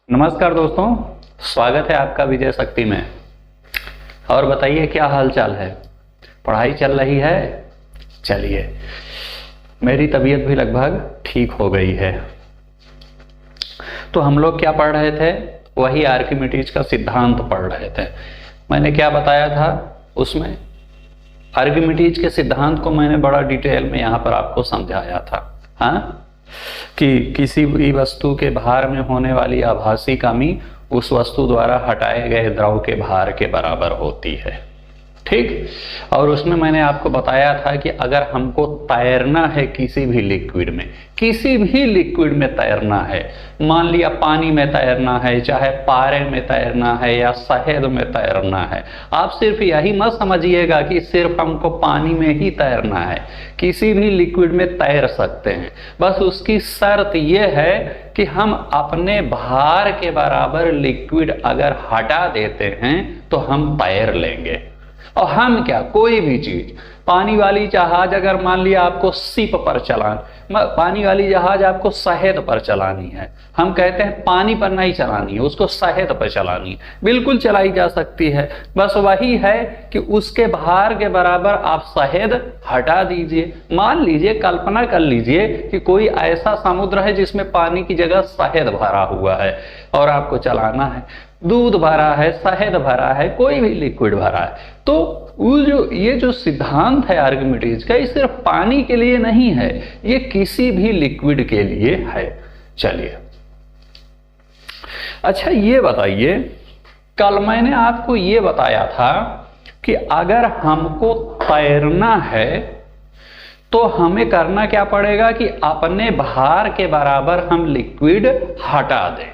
नमस्कार दोस्तों, स्वागत है आपका विजय शक्ति में। और बताइए क्या हाल चाल है, पढ़ाई चल रही है? चलिए, मेरी तबीयत भी लगभग ठीक हो गई है। तो हम लोग क्या पढ़ रहे थे? वही आर्किमिडीज का सिद्धांत पढ़ रहे थे। मैंने क्या बताया था उसमें? आर्किमिडीज के सिद्धांत को मैंने बड़ा डिटेल में यहाँ पर आपको समझाया था, हाँ, कि किसी भी वस्तु के भार में होने वाली आभासी कमी उस वस्तु द्वारा हटाए गए द्रव के भार के बराबर होती है। ठीक। और उसमें मैंने आपको बताया था कि अगर हमको तैरना है किसी भी लिक्विड में तैरना है, मान लिया पानी में तैरना है, चाहे पारे में तैरना है या शहद में तैरना है, आप सिर्फ यही मत समझिएगा कि सिर्फ हमको पानी में ही तैरना है, किसी भी लिक्विड में तैर सकते हैं। बस उसकी शर्त यह है कि हम अपने भार के बराबर लिक्विड अगर हटा देते हैं तो हम तैर लेंगे। और हम क्या, कोई भी चीज, पानी वाली जहाज अगर मान लिया आपको शिप पर पानी वाली जहाज आपको शहद पर चलानी है, हम कहते हैं पानी पर नहीं चलानी है, उसको शहद पर चलानी है, बिल्कुल चलाई जा सकती है। बस वही है कि उसके भार के बराबर आप शहद हटा दीजिए। मान लीजिए, कल्पना कर लीजिए कि कोई ऐसा समुद्र है जिसमें पानी की जगह शहद भरा हुआ है और आपको चलाना है। दूध भरा है, शहद भरा है, कोई भी लिक्विड भरा है। तो ये जो सिद्धांत है आर्किमिडीज का, ये सिर्फ पानी के लिए नहीं है, ये किसी भी लिक्विड के लिए है। चलिए, अच्छा ये बताइए, कल मैंने आपको ये बताया था कि अगर हमको तैरना है तो हमें करना क्या पड़ेगा कि अपने भार के बराबर हम लिक्विड हटा दें,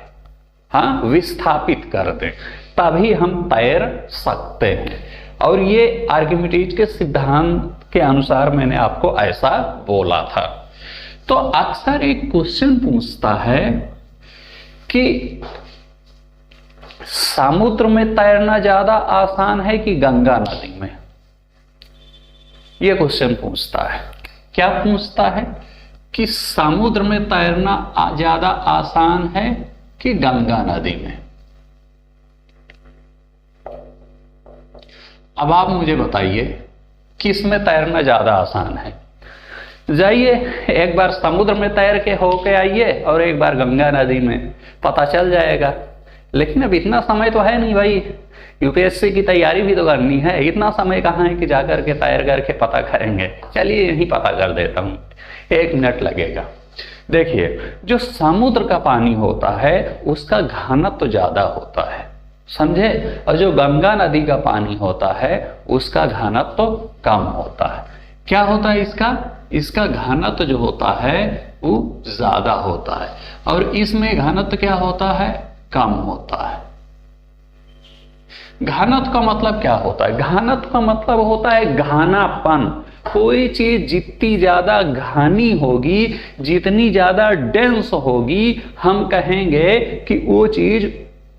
हाँ, विस्थापित कर दें, तभी हम तैर सकते हैं। और ये आर्किमिडीज के सिद्धांत के अनुसार मैंने आपको ऐसा बोला था। तो अक्सर एक क्वेश्चन पूछता है कि समुद्र में तैरना ज्यादा आसान है कि गंगा नदी में? यह क्वेश्चन पूछता है। क्या पूछता है? कि समुद्र में तैरना ज्यादा आसान है कि गंगा नदी में? अब आप मुझे बताइए, किस में तैरना ज्यादा आसान है? जाइए एक बार समुद्र में तैर के होके आइए और एक बार गंगा नदी में, पता चल जाएगा। लेकिन अब इतना समय तो है नहीं भाई, यूपीएससी की तैयारी भी तो करनी है, इतना समय कहाँ है कि जाकर के तैर करके पता करेंगे। चलिए यही पता कर देता हूँ, 1 मिनट लगेगा। देखिए, जो समुद्र का पानी होता है उसका घनत्व तो ज्यादा होता है, समझे, और जो गंगा नदी का पानी होता है उसका घनत्व तो कम होता है। क्या होता है इसका घनत्व जो होता है वो ज्यादा होता है, और इसमें घनत्व क्या होता है? कम होता है। घनत्व का मतलब क्या होता है? घनत्व का मतलब होता है घनापन। कोई चीज जितनी ज्यादा घनी होगी, जितनी ज्यादा डेंस होगी, हम कहेंगे कि वो चीज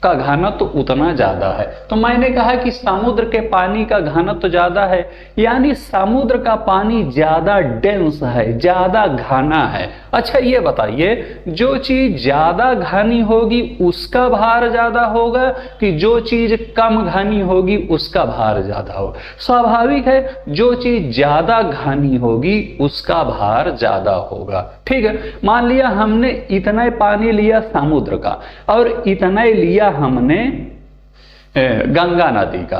का घनत्व उतना ज्यादा है। तो मैंने कहा कि समुद्र के पानी का घनत्व ज्यादा है, यानी समुद्र का पानी ज्यादा डेंस है, ज्यादा घना है। अच्छा ये बताइए, जो चीज ज्यादा घनी होगी उसका भार ज्यादा होगा कि जो चीज कम घनी होगी उसका भार ज्यादा होगा? स्वाभाविक है, जो चीज ज्यादा घनी होगी उसका भार ज्यादा होगा। ठीक है, मान लिया हमने इतना पानी लिया समुद्र का और इतना लिया हमने गंगा नदी का,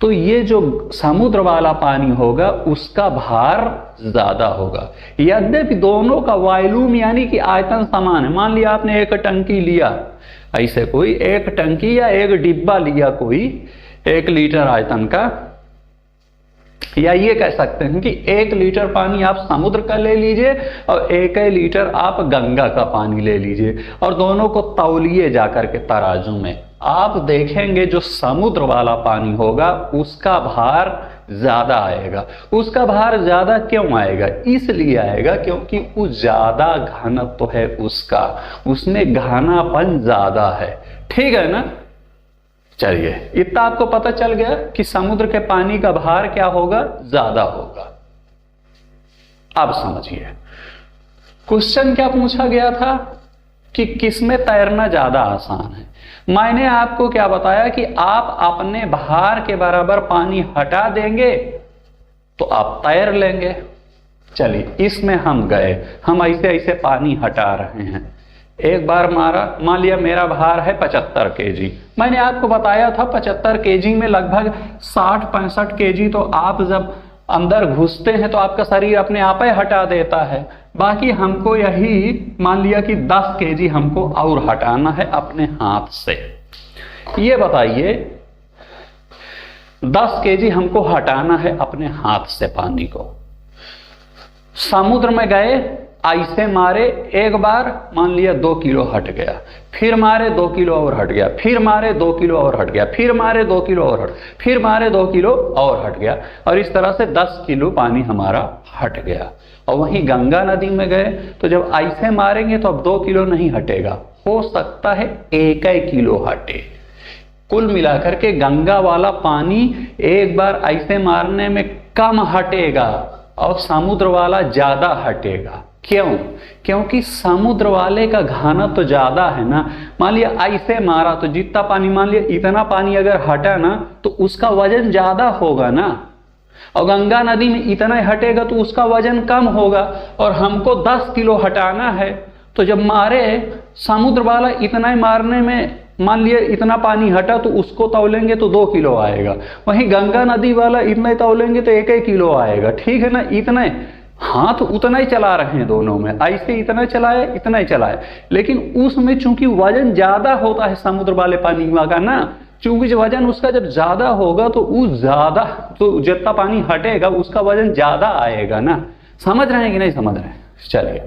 तो ये जो समुद्र वाला पानी होगा उसका भार ज्यादा होगा। यद्यपि दोनों का वॉल्यूम यानी कि आयतन समान है। मान लिया आपने एक टंकी लिया, ऐसे कोई एक टंकी या एक डिब्बा लिया कोई 1 लीटर आयतन का, या ये कह सकते हैं कि 1 लीटर पानी आप समुद्र का ले लीजिए और 1 लीटर आप गंगा का पानी ले लीजिए, और दोनों को तौलिए जाकर के तराजू में, आप देखेंगे जो समुद्र वाला पानी होगा उसका भार ज्यादा आएगा। उसका भार ज्यादा क्यों आएगा? इसलिए आएगा क्योंकि वो ज्यादा घनत्व है उसका, उसमें घनापन ज्यादा है। ठीक है ना? चलिए, इतना आपको पता चल गया कि समुद्र के पानी का भार क्या होगा? ज्यादा होगा। अब समझिए क्वेश्चन क्या पूछा गया था कि किसमें तैरना ज्यादा आसान है। मैंने आपको क्या बताया कि आप अपने भार के बराबर पानी हटा देंगे तो आप तैर लेंगे। चलिए इसमें हम गए, हम ऐसे ऐसे पानी हटा रहे हैं। एक बार मारा, मान लिया मेरा भार है 75 केजी। मैंने आपको बताया था 75 केजी में लगभग 60-65 केजी तो आप जब अंदर घुसते हैं तो आपका शरीर अपने आप ही हटा देता है। बाकी हमको यही मान लिया कि 10 केजी हमको और हटाना है अपने हाथ से। ये बताइए 10 केजी हमको हटाना है अपने हाथ से पानी को। समुद्र में गए, ऐसे मारे, एक बार मान लिया 2 किलो हट गया, फिर मारे 2 किलो और हट गया, फिर मारे 2 किलो और हट गया, फिर मारे 2 किलो और हट, फिर मारे 2 किलो और हट गया, और इस तरह से 10 किलो पानी हमारा हट गया। और वहीं गंगा नदी में गए तो जब ऐसे मारेंगे तो अब 2 किलो नहीं हटेगा, हो सकता है 1 किलो हटे। कुल मिलाकर के गंगा वाला पानी एक बार ऐसे मारने में कम हटेगा और समुद्र वाला ज्यादा हटेगा। क्यों? क्योंकि समुद्र वाले का घनत्व तो ज्यादा है ना। मान लिया ऐसे मारा तो जितना पानी, मान लिया इतना पानी अगर हटा ना तो उसका वजन ज्यादा होगा ना, और गंगा नदी में इतना ही हटेगा तो उसका वजन कम होगा, और हमको 10 किलो हटाना है। तो जब मारे समुद्र वाला इतना ही मारने में मान लिया इतना पानी हटा तो उसको तौलेंगे तो 2 किलो आएगा, वहीं गंगा नदी वाला इतना ही तौलेंगे तो 1 किलो आएगा। ठीक है ना, इतना हाथ उतना ही चला रहे हैं दोनों में, ऐसे इतना चलाए इतना ही चलाए, लेकिन उसमें चूंकि वजन ज्यादा होता है समुद्र वाले पानी का ना, चूंकि वजन उसका जब ज्यादा होगा तो उस ज्यादा तो जितना पानी हटेगा उसका वजन ज्यादा आएगा ना। समझ रहे हैं कि नहीं समझ रहे हैं? चलिए,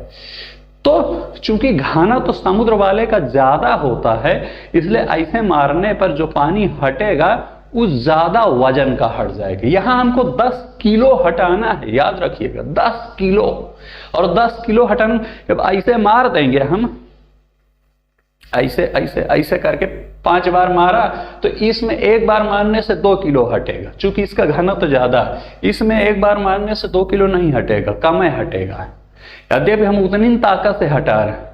तो चूंकि घाना तो समुद्र वाले का ज्यादा होता है, इसलिए ऐसे मारने पर जो पानी हटेगा उस ज्यादा वजन का हट जाएगा। यहां हमको 10 किलो हटाना है, याद रखिएगा 10 किलो। और 10 किलो हटाना, जब ऐसे मार देंगे हम, ऐसे ऐसे ऐसे करके 5 बार मारा तो इसमें एक बार मारने से 2 किलो हटेगा। चूंकि इसका घनत्व तो ज्यादा है, इसमें एक बार मारने से 2 किलो नहीं हटेगा, कम ही हटेगा। यद्यपि हम उतनी ताकत से हटा रहे हैं,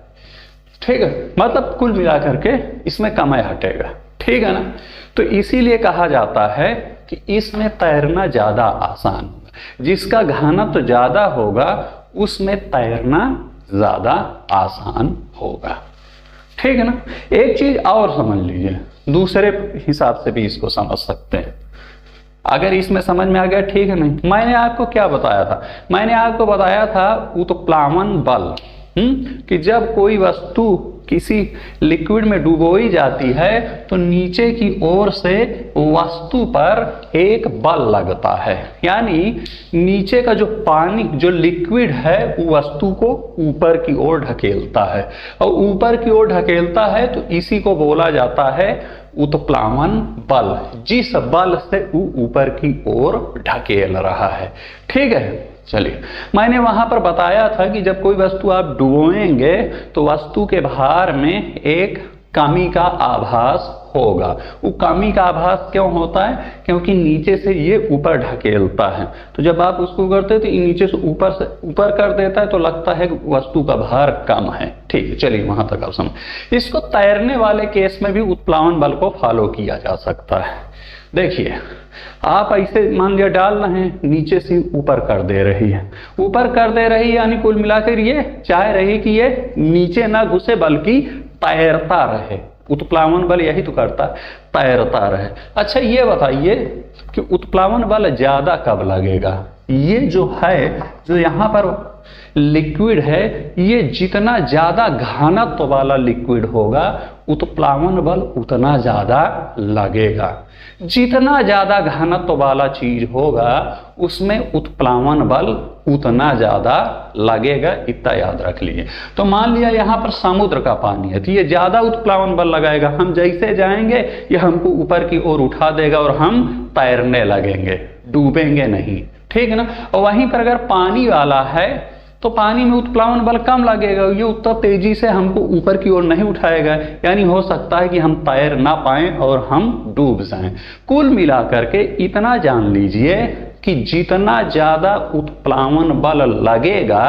ठीक है, मतलब कुल मिलाकर के इसमें कम ही हटेगा। ठीक है ना, तो इसीलिए कहा जाता है कि इसमें तैरना ज्यादा आसान होगा। जिसका घनत्व तो ज्यादा होगा उसमें तैरना ज्यादा आसान होगा। ठीक है ना। एक चीज और समझ लीजिए, दूसरे हिसाब से भी इसको समझ सकते हैं। अगर इसमें समझ में आ गया ठीक है। नहीं, मैंने आपको क्या बताया था? मैंने आपको बताया था उत्प्लावन बल, कि जब कोई वस्तु किसी लिक्विड में डुबोई जाती है तो नीचे की ओर से वस्तु पर एक बल लगता है, यानी नीचे का जो पानी जो लिक्विड है वो वस्तु को ऊपर की ओर ढकेलता है, और ऊपर की ओर ढकेलता है तो इसी को बोला जाता है उत्प्लावन बल, जिस बल से वो ऊपर की ओर ढकेल रहा है। ठीक है। चलिए, मैंने वहां पर बताया था कि जब कोई वस्तु आप डुबोएंगे तो वस्तु के भार में एक कमी का आभास होगा। वो कमी का आभास क्यों होता है? क्योंकि नीचे से ये ऊपर ढकेलता है, तो जब आप उसको करते हैं तो ये नीचे से ऊपर कर देता है तो लगता है कि वस्तु का भार कम है। ठीक है, चलिए वहां तक आप समझ। इसको तैरने वाले केस में भी उत्प्लावन बल को फॉलो किया जा सकता है। देखिए, आप ऐसे मान लिया डाल रहे हैं, नीचे से ऊपर कर दे रही है, ऊपर कर दे रही है, यानी कुल मिलाकर ये चाह रही कि ये नीचे ना घुसे बल्कि तैरता रहे। उत्प्लावन बल यही तो करता है, तैरता रहे। अच्छा ये बताइए कि उत्प्लावन बल ज्यादा कब लगेगा? ये जो है, जो यहाँ पर लिक्विड है, ये जितना ज्यादा घनत्व वाला लिक्विड होगा उत्प्लावन बल उतना ज्यादा लगेगा। जितना ज्यादा घनत्व वाला चीज होगा उसमें उत्प्लावन बल उतना ज्यादा लगेगा, इतना याद रख लीजिए। तो मान लिया यहाँ पर समुद्र का पानी है तो ये ज्यादा उत्प्लावन बल लगाएगा, हम जैसे जाएंगे ये हमको ऊपर की ओर उठा देगा और हम तैरने लगेंगे, डूबेंगे नहीं। ठीक है ना। और वहीं पर अगर पानी वाला है तो पानी में उत्प्लावन बल कम लगेगा, ये उतना तेजी से हमको ऊपर की ओर नहीं उठाएगा, यानी हो सकता है कि हम तैर ना पाएं और हम डूब जाएं। कुल मिलाकर के इतना जान लीजिए कि जितना ज्यादा उत्प्लावन बल लगेगा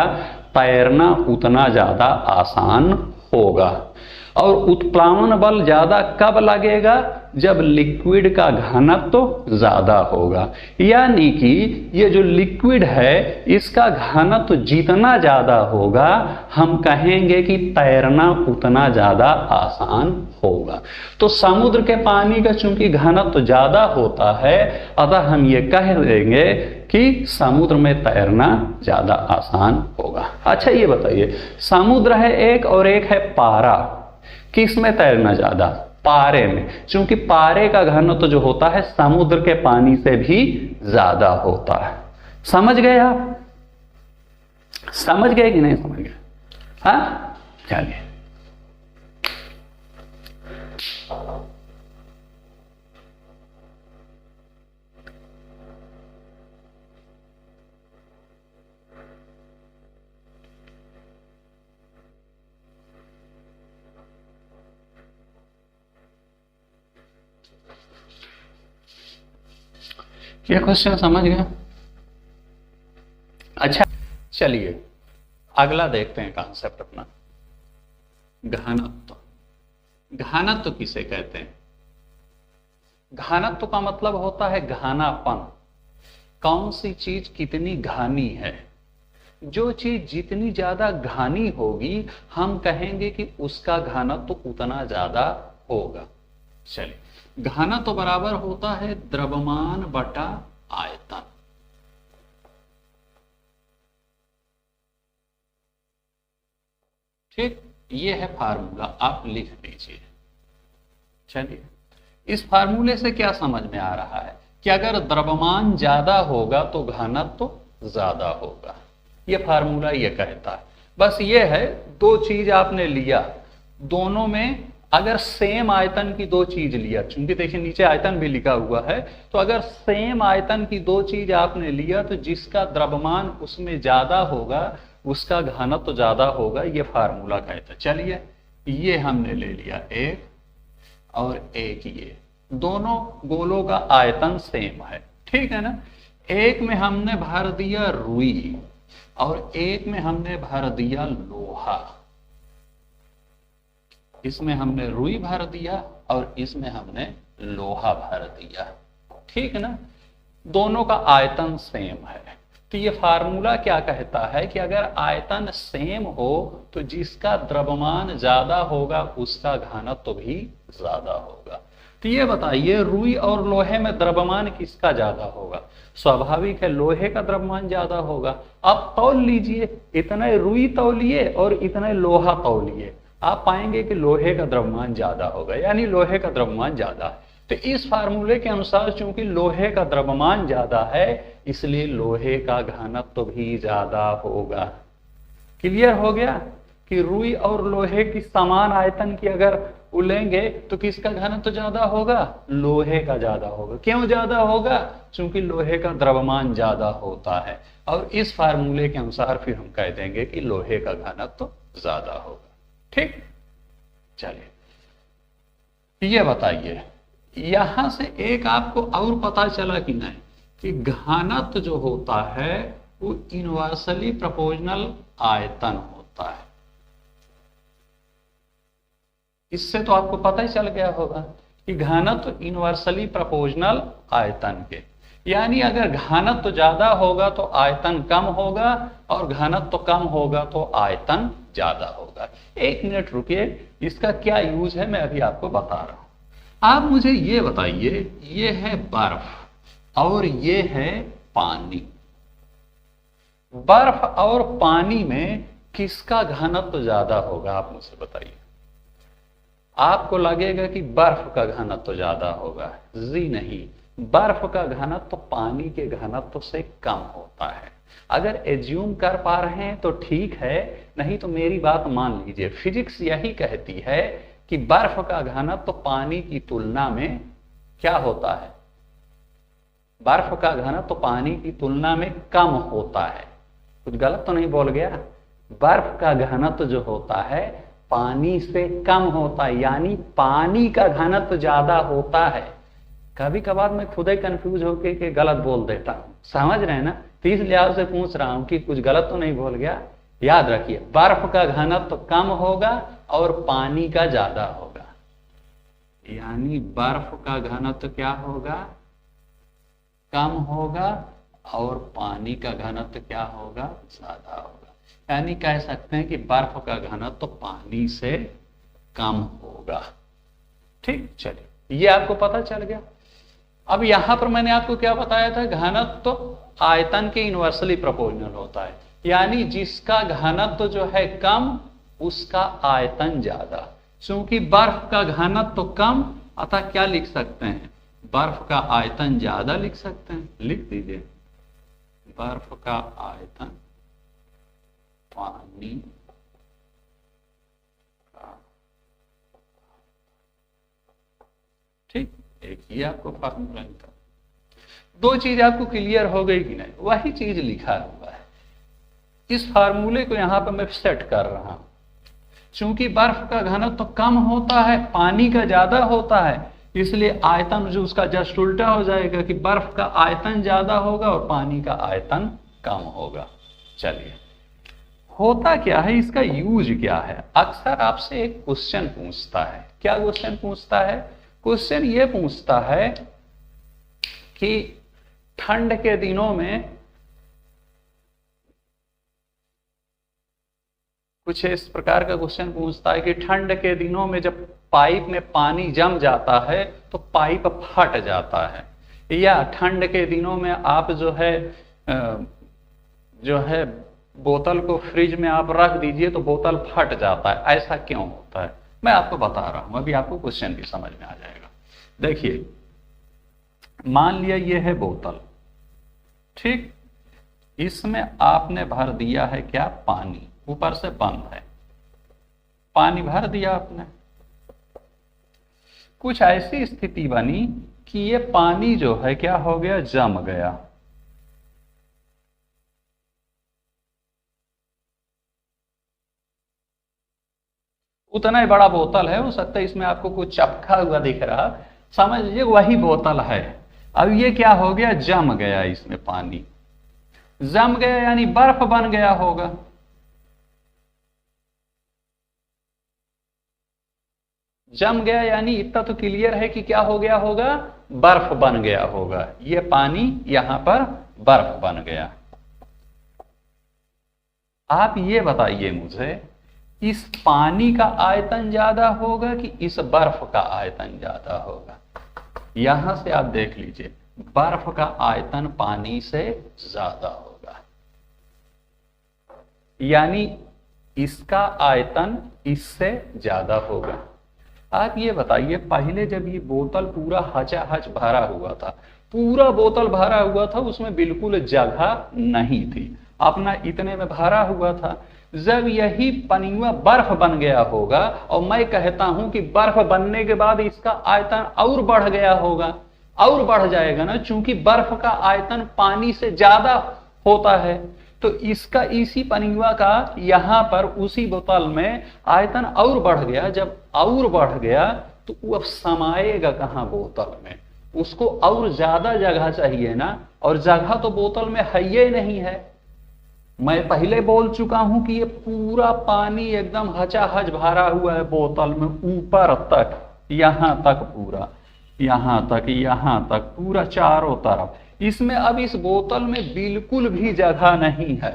तैरना उतना ज्यादा आसान होगा। और उत्प्लावन बल ज्यादा कब लगेगा? जब लिक्विड का घनत्व तो ज्यादा होगा। यानी कि ये जो लिक्विड है इसका घनत्व जितना ज्यादा होगा हम कहेंगे कि तैरना उतना ज्यादा आसान होगा। तो समुद्र के पानी का चूंकि घनत्व ज्यादा होता है अतः हम ये कह देंगे कि समुद्र में तैरना ज्यादा आसान होगा। अच्छा ये बताइए, समुद्र है एक और एक है पारा, किस में तैरना ज्यादा? पारे में, क्योंकि पारे का घनत्व जो होता है समुद्र के पानी से भी ज्यादा होता है। समझ गए आप? समझ गए कि नहीं समझ गए? हाँ चलिए, ये क्वेश्चन समझ गए? अच्छा चलिए अगला देखते हैं कॉन्सेप्ट अपना, घनत्व। घनत्व किसे कहते हैं? घनत्व का मतलब होता है घनापन। कौन सी चीज कितनी घनी है? जो चीज जितनी ज्यादा घनी होगी हम कहेंगे कि उसका घनत्व उतना ज्यादा होगा। चलिए, घनत्व बराबर होता है द्रव्यमान बटा आयतन। ठीक, ये है फार्मूला, आप लिख लीजिए। चलिए, इस फार्मूले से क्या समझ में आ रहा है कि अगर द्रव्यमान ज्यादा होगा तो घनत्व तो ज्यादा होगा। ये फार्मूला ये कहता है। बस ये है, दो चीज आपने लिया, दोनों में अगर सेम आयतन की दो चीज लिया, चूंकि देखिए नीचे आयतन भी लिखा हुआ है, तो अगर सेम आयतन की दो चीज आपने लिया तो जिसका द्रव्यमान उसमें ज्यादा होगा उसका घनत्व तो ज्यादा होगा। ये फार्मूला कहता है। चलिए, ये हमने ले लिया एक और एक, ये दोनों गोलों का आयतन सेम है, ठीक है ना। एक में हमने भर दिया रुई और एक में हमने भर दिया लोहा। इसमें हमने रुई भर दिया और इसमें हमने लोहा भर दिया, ठीक है ना। दोनों का आयतन सेम है। तो ये फार्मूला क्या कहता है कि अगर आयतन सेम हो तो जिसका द्रव्यमान ज्यादा होगा उसका घनत्व भी ज्यादा होगा। तो ये बताइए, रुई और लोहे में द्रव्यमान किसका ज्यादा होगा? स्वाभाविक है लोहे का द्रव्यमान ज्यादा होगा। अब तौल लीजिए, इतने रुई तौलिए और इतने लोहा तौलिए, आप पाएंगे कि लोहे का द्रव्यमान ज्यादा होगा, यानी लोहे का द्रव्यमान ज्यादा है। तो इस फार्मूले के अनुसार चूंकि लोहे का द्रव्यमान ज्यादा है इसलिए लोहे का घनत्व भी ज्यादा होगा। क्लियर हो गया कि रुई और लोहे की समान आयतन की अगर उलेंगे तो किसका घनत्व ज्यादा होगा? लोहे का ज्यादा होगा। क्यों ज्यादा होगा? क्योंकि लोहे का द्रव्यमान ज्यादा होता है। और इस फार्मूले के अनुसार फिर हम कह देंगे कि लोहे का घनत्व ज्यादा होगा, ठीक। चलिए, ये बताइए, यहां से एक आपको और पता चला कि नहीं कि घनत्व जो होता है वो इनवर्सली प्रोपोर्शनल आयतन होता है। इससे तो आपको पता ही चल गया होगा कि घनत्व इनवर्सली प्रोपोर्शनल आयतन के, यानी अगर घनत्व ज्यादा होगा तो आयतन कम होगा और घनत्व कम होगा तो आयतन ज्यादा होगा। एक मिनट रुकिए, इसका क्या यूज है मैं अभी आपको बता रहा हूं। आप मुझे ये बताइए, ये है बर्फ और ये है पानी। बर्फ और पानी में किसका घनत्व ज्यादा होगा? आप मुझे बताइए। आपको लगेगा कि बर्फ का घनत्व ज्यादा होगा। जी नहीं, बर्फ का घनत्व पानी के घनत्व से कम होता है। अगर एज्यूम कर पा रहे हैं तो ठीक है, नहीं तो मेरी बात मान लीजिए। फिजिक्स यही कहती है कि बर्फ का घनत्व पानी की तुलना में क्या होता है? बर्फ का घनत्व पानी की तुलना में कम होता है। कुछ गलत तो नहीं बोल गया? बर्फ का घनत्व जो होता है पानी से कम होता है, यानी पानी का घनत्व ज्यादा होता है। कभी कभार मैं खुद ही कंफ्यूज होकर के गलत बोल देता हूं, समझ रहे हैं ना। तो इस लिहाज से पूछ रहा हूं कि कुछ गलत तो नहीं बोल गया। याद रखिए, बर्फ का घनत्व कम होगा और पानी का ज्यादा होगा, यानी बर्फ का घनत्व क्या होगा, कम होगा और पानी का घनत्व क्या होगा, ज्यादा होगा। यानी कह सकते हैं कि बर्फ का घनत्व पानी से कम होगा। ठीक, चलिए ये आपको पता चल गया। अब यहां पर मैंने आपको क्या बताया था, घनत्व आयतन के इनवर्सली प्रोपोर्शनल होता है, यानी जिसका घनत्व जो है कम उसका आयतन ज्यादा। क्योंकि बर्फ का घनत्व कम, अतः क्या लिख सकते हैं, बर्फ का आयतन ज्यादा लिख सकते हैं। लिख दीजिए, बर्फ का आयतन पानी का, ठीक, एक ही आपको फार्मूला का। दो चीज आपको क्लियर हो गई कि नहीं, वही चीज लिखा हुआ है। इस फार्मूले को यहां पर मैं सेट कर रहा हूं। चूंकि बर्फ का घनत्व तो कम होता है, पानी का ज्यादा होता है, इसलिए आयतन जो उसका जस्ट उल्टा हो जाएगा कि बर्फ का आयतन ज्यादा होगा और पानी का आयतन कम होगा। चलिए, होता क्या है, इसका यूज क्या है। अक्सर आपसे एक क्वेश्चन पूछता है। क्या क्वेश्चन पूछता है, क्वेश्चन ये पूछता है कि ठंड के दिनों में कुछ इस प्रकार का क्वेश्चन पूछता है कि ठंड के दिनों में जब पाइप में पानी जम जाता है तो पाइप फट जाता है, या ठंड के दिनों में आप जो है बोतल को फ्रिज में आप रख दीजिए तो बोतल फट जाता है, ऐसा क्यों होता है। मैं आपको बता रहा हूं, अभी आपको क्वेश्चन भी समझ में आ जाएगा। देखिए, मान लिया ये है बोतल, ठीक, इसमें आपने भर दिया है क्या, पानी, ऊपर से बंद है, पानी भर दिया आपने। कुछ ऐसी स्थिति बनी कि ये पानी जो है क्या हो गया, जम गया। उतना ही बड़ा बोतल है, हो सकता है इसमें आपको कुछ चपका हुआ दिख रहा, समझ लीजिए वही बोतल है। अब ये क्या हो गया, जम गया, इसमें पानी जम गया यानी बर्फ बन गया होगा। जम गया यानी इतना तो क्लियर है कि क्या हो गया होगा, बर्फ बन गया होगा। ये पानी यहां पर बर्फ बन गया। आप ये बताइए मुझे, इस पानी का आयतन ज्यादा होगा कि इस बर्फ का आयतन ज्यादा होगा। यहां से आप देख लीजिए, बर्फ का आयतन पानी से ज्यादा होगा, यानी इसका आयतन इससे ज्यादा होगा। आप ये बताइए, पहले जब ये बोतल पूरा हचाहच भरा हुआ था, पूरा बोतल भरा हुआ था, उसमें बिल्कुल जगह नहीं थी, अपना इतने में भरा हुआ था। जब यही पनिया बर्फ बन गया होगा, और मैं कहता हूं कि बर्फ बनने के बाद इसका आयतन और बढ़ गया होगा, और बढ़ जाएगा ना, चूंकि बर्फ का आयतन पानी से ज्यादा होता है, तो इसका इसी पनिया का यहां पर उसी बोतल में आयतन और बढ़ गया। जब और बढ़ गया तो वो अब समाएगा कहां, बोतल में, उसको और ज्यादा जगह चाहिए ना, और जगह तो बोतल में है ही नहीं है। मैं पहले बोल चुका हूं कि ये पूरा पानी एकदम हचाहच भरा हुआ है बोतल में, ऊपर तक, यहां तक पूरा, यहां तक पूरा चारों तरफ। इसमें अब इस बोतल में बिल्कुल भी जगह नहीं है,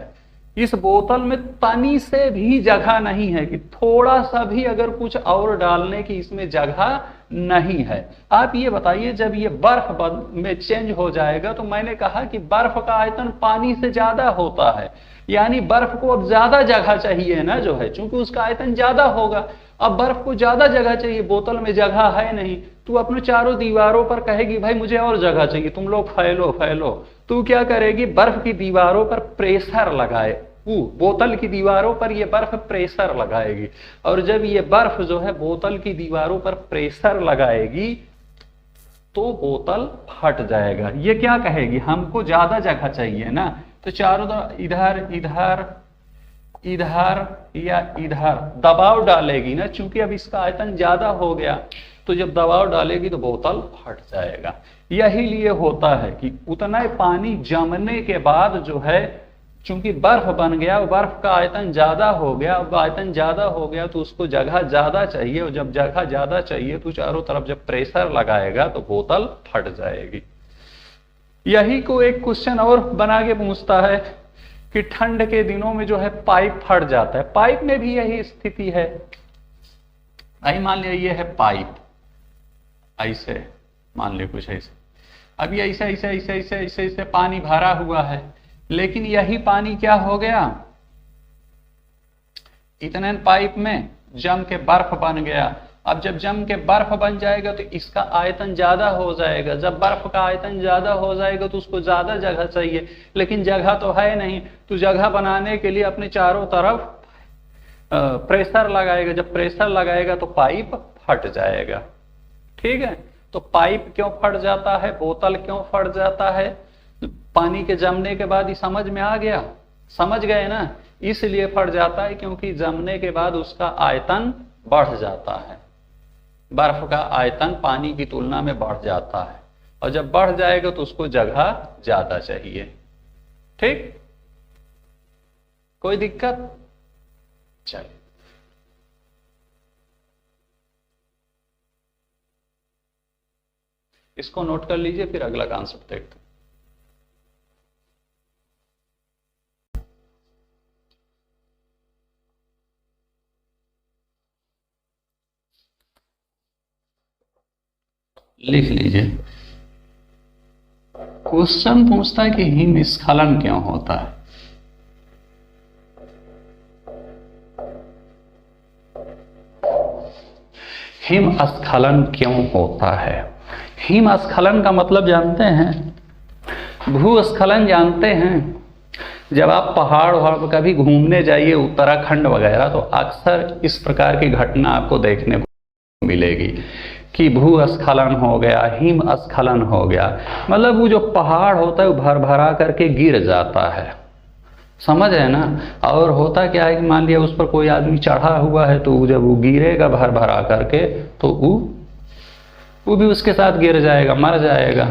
इस बोतल में तनी से भी जगह नहीं है कि थोड़ा सा भी अगर कुछ और डालने की इसमें जगह नहीं है। आप ये बताइए, जब ये बर्फ में चेंज हो जाएगा, तो मैंने कहा कि बर्फ का आयतन पानी से ज्यादा होता है, यानी बर्फ को अब ज्यादा जगह चाहिए ना, जो है, चूंकि उसका आयतन ज्यादा होगा। अब बर्फ को ज्यादा जगह चाहिए, बोतल में जगह है नहीं, तू अपने चारों दीवारों पर कहेगी भाई मुझे और जगह चाहिए, तुम लोग फैलो फैलो। तू क्या करेगी, बर्फ की दीवारों पर प्रेशर लगाए, बोतल की दीवारों पर ये बर्फ प्रेशर लगाएगी, और जब ये बर्फ जो है बोतल की दीवारों पर प्रेशर लगाएगी तो बोतल फट जाएगा। ये क्या कहेगी, हमको ज्यादा जगह चाहिए ना, तो चारों इधर इधर इधर या इधर दबाव डालेगी ना, चूंकि अब इसका आयतन ज्यादा हो गया, तो जब दबाव डालेगी तो बोतल फट जाएगा। यही लिए होता है कि उतना पानी जमने के बाद जो है, चूंकि बर्फ बन गया, बर्फ का आयतन ज्यादा हो गया, अब आयतन ज्यादा हो गया तो उसको जगह ज्यादा चाहिए, और जब जगह ज्यादा चाहिए तो चारों तरफ जब प्रेशर लगाएगा तो बोतल फट जाएगी। यही को एक क्वेश्चन और बना के पूछता है कि ठंड के दिनों में जो है पाइप फट जाता है। पाइप में भी यही स्थिति है। आई मान लिया ये है पाइप, ऐसे मान लिया कुछ ऐसे, अभी ऐसे ऐसे ऐसे ऐसे ऐसे ऐसे पानी भरा हुआ है, लेकिन यही पानी क्या हो गया, इतने पाइप में जम के बर्फ बन गया। अब जब जम के बर्फ बन जाएगा तो इसका आयतन ज्यादा हो जाएगा। जब बर्फ का आयतन ज्यादा हो जाएगा तो उसको ज्यादा जगह चाहिए, लेकिन जगह तो है नहीं, तो जगह बनाने के लिए अपने चारों तरफ प्रेशर लगाएगा। जब प्रेशर लगाएगा तो पाइप फट जाएगा। ठीक है, तो पाइप क्यों फट जाता है, बोतल क्यों फट जाता है, पानी के जमने के बाद ही समझ में आ गया, समझ गए ना। इसलिए फट जाता है क्योंकि जमने के बाद उसका आयतन बढ़ जाता है, बर्फ का आयतन पानी की तुलना में बढ़ जाता है, और जब बढ़ जाएगा तो उसको जगह ज्यादा चाहिए। ठीक, कोई दिक्कत? चलिए, इसको नोट कर लीजिए, फिर अगला कॉन्सेप्ट देखते हैं। लिख लीजिए, क्वेश्चन पूछता है कि हिमस्खलन क्यों होता है। हिमस्खलन क्यों होता है? हिमस्खलन का मतलब जानते हैं? भूस्खलन जानते हैं? जब आप पहाड़ वहाड़ कभी घूमने जाइए, उत्तराखंड वगैरह, तो अक्सर इस प्रकार की घटना आपको देखने को मिलेगी कि भूस्खलन हो गया, हिमस्खलन हो गया। मतलब वो जो पहाड़ होता है वो भर भरा करके गिर जाता है, समझ है ना। और होता क्या है कि मान लिया उस पर कोई आदमी चढ़ा हुआ है, तो जब वो गिरेगा भर भरा करके तो वो भी उसके साथ गिर जाएगा, मर जाएगा।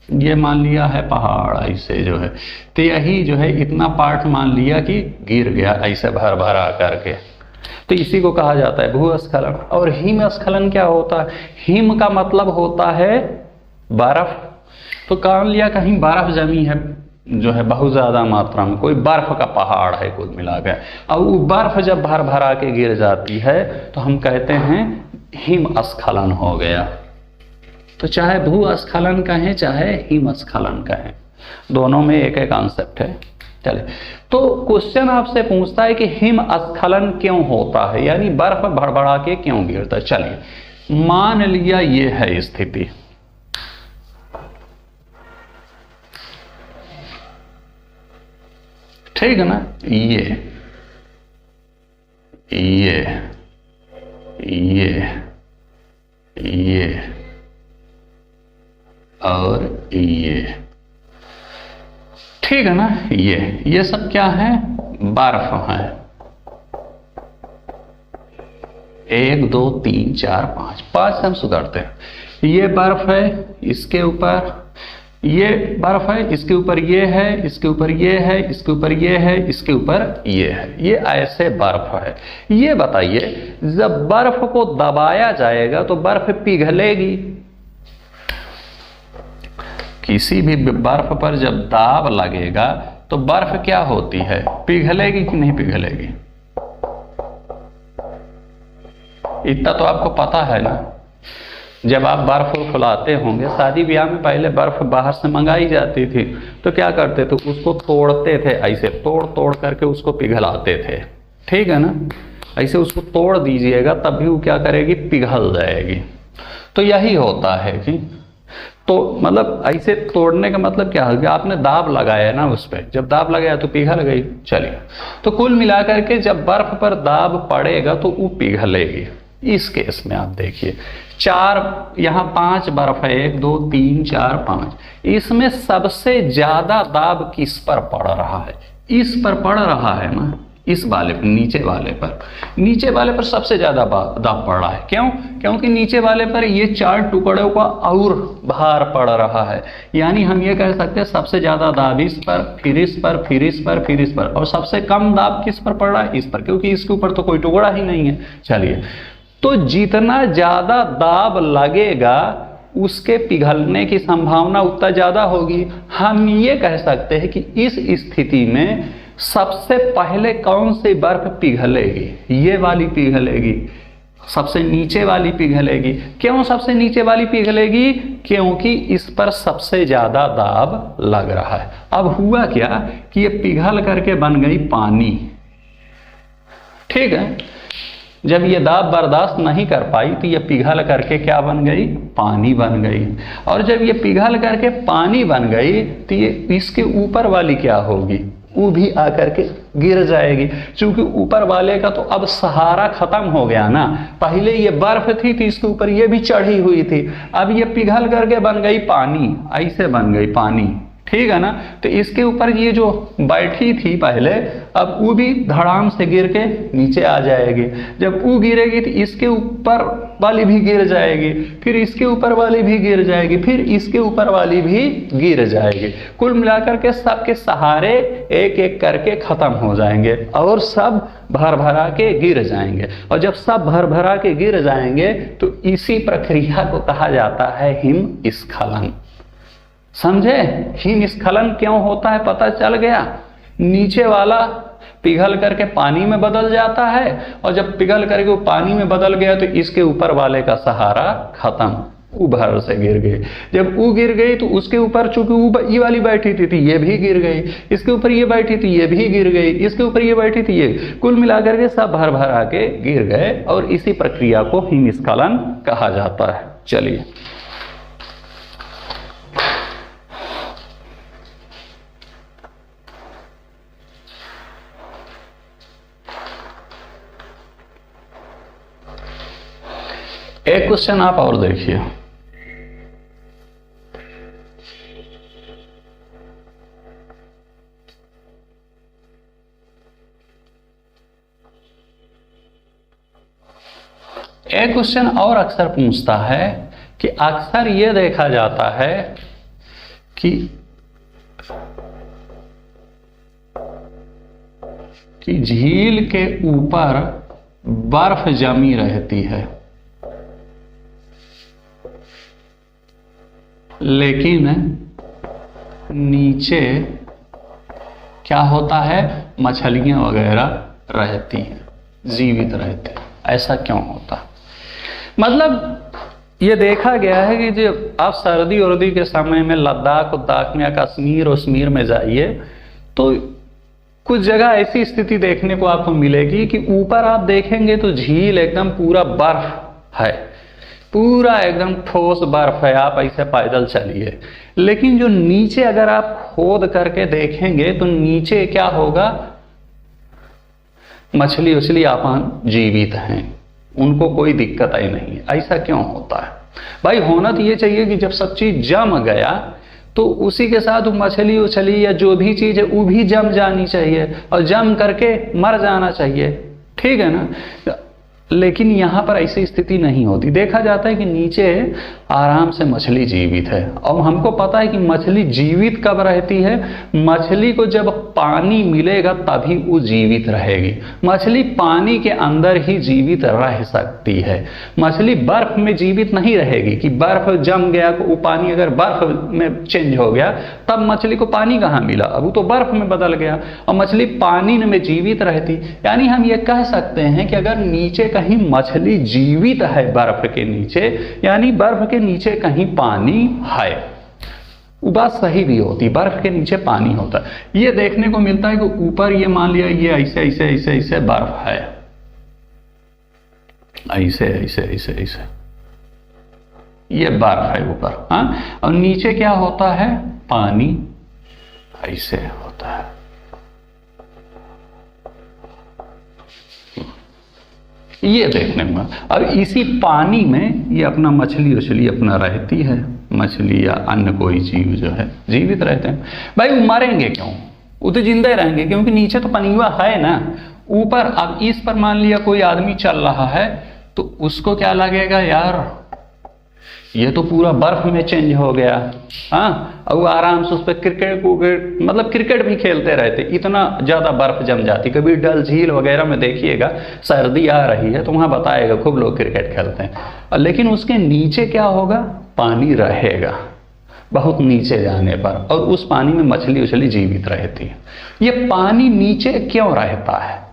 ये मान लिया है पहाड़ ऐसे जो है, तो यही जो है इतना पार्ट मान लिया कि गिर गया ऐसे भर भरा करके, तो इसी को कहा जाता है भूस्खलन। और हिमस्खलन क्या होता है? हिम का मतलब होता है बर्फ। तो मान लिया कहीं बर्फ जमी है जो है बहुत ज्यादा मात्रा में, कोई बर्फ का पहाड़ है कुल मिलाकर, और वो बर्फ जब भर भरा के गिर जाती है तो हम कहते हैं हिमस्खलन हो गया। तो चाहे भूस्खलन कहें चाहे हिमस्खलन कहें, दोनों में एक एक कॉन्सेप्ट है। चले, तो क्वेश्चन आपसे पूछता है कि हिमस्खलन क्यों होता है, यानी बर्फ भड़बड़ा के क्यों गिरता है। चलिए, मान लिया ये है स्थिति, ठीक है ना, ये और ये, ठीक है ना। ये सब क्या है? बर्फ है। 1 2 3 4 5 से हम सुधारते हैं। ये बर्फ है, इसके ऊपर ये बर्फ है, इसके ऊपर ये है, इसके ऊपर ये है, इसके ऊपर ये है, इसके ऊपर ये है, ये ऐसे बर्फ है। ये बताइए, जब बर्फ को दबाया जाएगा तो बर्फ पिघलेगी। किसी भी बर्फ पर जब दाब लगेगा तो बर्फ क्या होती है? पिघलेगी कि नहीं पिघलेगी? इतना तो आपको पता है ना। जब आप बर्फ फुलाते होंगे, शादी ब्याह में पहले बर्फ बाहर से मंगाई जाती थी, तो क्या करते थे? उसको तोड़ते थे, ऐसे तोड़ तोड़ करके उसको पिघलाते थे, ठीक है ना। ऐसे उसको तोड़ दीजिएगा तब भी वो क्या करेगी? पिघल जाएगी। तो यही होता है कि तो मतलब ऐसे तोड़ने का मतलब क्या है? आपने दाब लगाया ना उस पर, जब दाब लगाया तो पिघल गई। चलिए, तो कुल मिलाकर के जब बर्फ पर दाब पड़ेगा तो वो पिघलेगी। इस केस में आप देखिए, 4 यहाँ 5 बर्फ है, 1 2 3 4 5, इसमें सबसे ज्यादा दाब किस पर पड़ रहा है? इस पर पड़ रहा है ना, इस वाले पर, नीचे वाले पर सबसे ज्यादा दाब पड़ रहा है। क्यों? क्योंकि नीचे वाले पर ये 4 टुकड़ों का और भार पड़ रहा है। यानी हम ये कह सकते हैं सबसे ज्यादा दाब इस पर, फिर इस पर, फिर इस पर, फिर इस पर, और सबसे कम दाब किस पर पड़ रहा है? इस पर, क्योंकि इसके ऊपर तो कोई टुकड़ा ही नहीं है। चलिए, तो जितना ज्यादा दाब लगेगा उसके पिघलने की संभावना उतना ज्यादा होगी। हम ये कह सकते हैं कि इस स्थिति में सबसे पहले कौन सी बर्फ पिघलेगी? ये वाली पिघलेगी, सबसे नीचे वाली पिघलेगी। क्यों सबसे नीचे वाली पिघलेगी? क्योंकि इस पर सबसे ज्यादा दाब लग रहा है। अब हुआ क्या कि ये पिघल करके बन गई पानी। ठीक है, जब ये दाब बर्दाश्त नहीं कर पाई तो ये पिघल करके क्या बन गई? पानी बन गई। और जब ये पिघल करके पानी बन गई तो ये इसके ऊपर वाली क्या होगी? वो भी आकर के गिर जाएगी। क्योंकि ऊपर वाले का तो अब सहारा खत्म हो गया ना। पहले ये बर्फ थी तो इसके ऊपर ये भी चढ़ी हुई थी, अब ये पिघल करके बन गई पानी, ऐसे बन गई पानी। ठीक है ना? तो इसके ऊपर ये जो बैठी थी पहले, अब वो भी धड़ाम से गिर के नीचे आ जाएगी। जब वो गिरेगी तो इसके ऊपर वाली भी गिर जाएगी, फिर इसके ऊपर वाली भी गिर जाएगी, फिर इसके ऊपर वाली भी गिर जाएगी। कुल मिलाकर के सबके सहारे एक एक करके खत्म हो जाएंगे और सब भर भरा के गिर जाएंगे। और जब सब भर भरा के गिर जाएंगे तो इसी प्रक्रिया को कहा जाता है हिमस्खलन। समझे? हिमस्खलन क्यों होता है पता चल गया। नीचे वाला पिघल करके पानी में बदल जाता है, और जब पिघल करके वो पानी में बदल गया तो इसके ऊपर वाले का सहारा खत्म, वो भर से गिर गई। जब वो गिर गई तो उसके ऊपर चूंकि ये वाली बैठी थी तो ये भी गिर गई, इसके ऊपर ये बैठी थी ये भी गिर गई, इसके ऊपर ये बैठी थी ये, कुल मिलाकर के सब भर भर आके गिर गए, और इसी प्रक्रिया को हिमस्खलन कहा जाता है। चलिए, एक क्वेश्चन आप और देखिए। एक क्वेश्चन और अक्सर पूछता है कि अक्सर ये देखा जाता है कि झील के ऊपर बर्फ जमी रहती है, लेकिन नीचे क्या होता है? मछलियां वगैरह रहती हैं, जीवित रहती हैं। ऐसा क्यों होता? मतलब ये देखा गया है कि जब आप सर्दी उर्दी के समय में लद्दाख उद्दाख में या कश्मीर में जाइए तो कुछ जगह ऐसी स्थिति देखने को आपको मिलेगी कि ऊपर आप देखेंगे तो झील एकदम पूरा बर्फ है, पूरा एकदम ठोस बर्फ है, आप ऐसे पैदल चलिए। लेकिन जो नीचे अगर आप खोद करके देखेंगे तो नीचे क्या होगा? मछली उछली आपन जीवित हैं, उनको कोई दिक्कत ही नहीं है। ऐसा क्यों होता है भाई? होना तो ये चाहिए कि जब सब चीज जम गया तो उसी के साथ मछली उछली या जो भी चीज है वो भी जम जानी चाहिए और जम करके मर जाना चाहिए। ठीक है ना? लेकिन यहाँ पर ऐसी स्थिति नहीं होती। देखा जाता है कि नीचे आराम से मछली जीवित है। और हमको पता है कि मछली जीवित कब रहती है? मछली को जब पानी मिलेगा तभी वो जीवित रहेगी। मछली पानी के अंदर ही जीवित रह सकती है। मछली बर्फ में जीवित नहीं रहेगी कि बर्फ जम गया, वो पानी अगर बर्फ में चेंज हो गया तब मछली को पानी कहाँ मिला? अब वो तो बर्फ में बदल गया और मछली पानी में जीवित रहती। यानी हम ये कह सकते हैं कि अगर नीचे कहीं मछली जीवित है बर्फ के नीचे, यानी बर्फ के नीचे कहीं पानी है। वो बात सही भी होती, बर्फ के नीचे पानी होता है। ये देखने को मिलता है कि ऊपर ये मान लिया ये ऐसे ऐसे ऐसे ऐसे बर्फ है, ऐसे ऐसे ऐसे ऐसे ये बर्फ है ऊपर, हाँ, और नीचे क्या होता है? पानी ऐसे होता है। ये देखने में, अब इसी पानी में ये अपना मछली उछली अपना रहती है, मछली या अन्य कोई जीव जो है जीवित रहते हैं। भाई वो मरेंगे क्यों? वो तो जिंदे रहेंगे, क्योंकि नीचे तो पनीवा है ना, ऊपर अब इस पर मान लिया कोई आदमी चल रहा है तो उसको क्या लगेगा, यार ये तो पूरा बर्फ में चेंज हो गया। हाँ, और वो आराम से उस पर क्रिकेट मतलब क्रिकेट भी खेलते रहते, इतना ज़्यादा बर्फ जम जाती। कभी डल झील वगैरह में देखिएगा, सर्दी आ रही है तो वहाँ बताएगा खूब लोग क्रिकेट खेलते हैं। लेकिन उसके नीचे क्या होगा, पानी रहेगा बहुत नीचे जाने पर, और उस पानी में मछली उछली जीवित रहती है। ये पानी नीचे क्यों रहता है?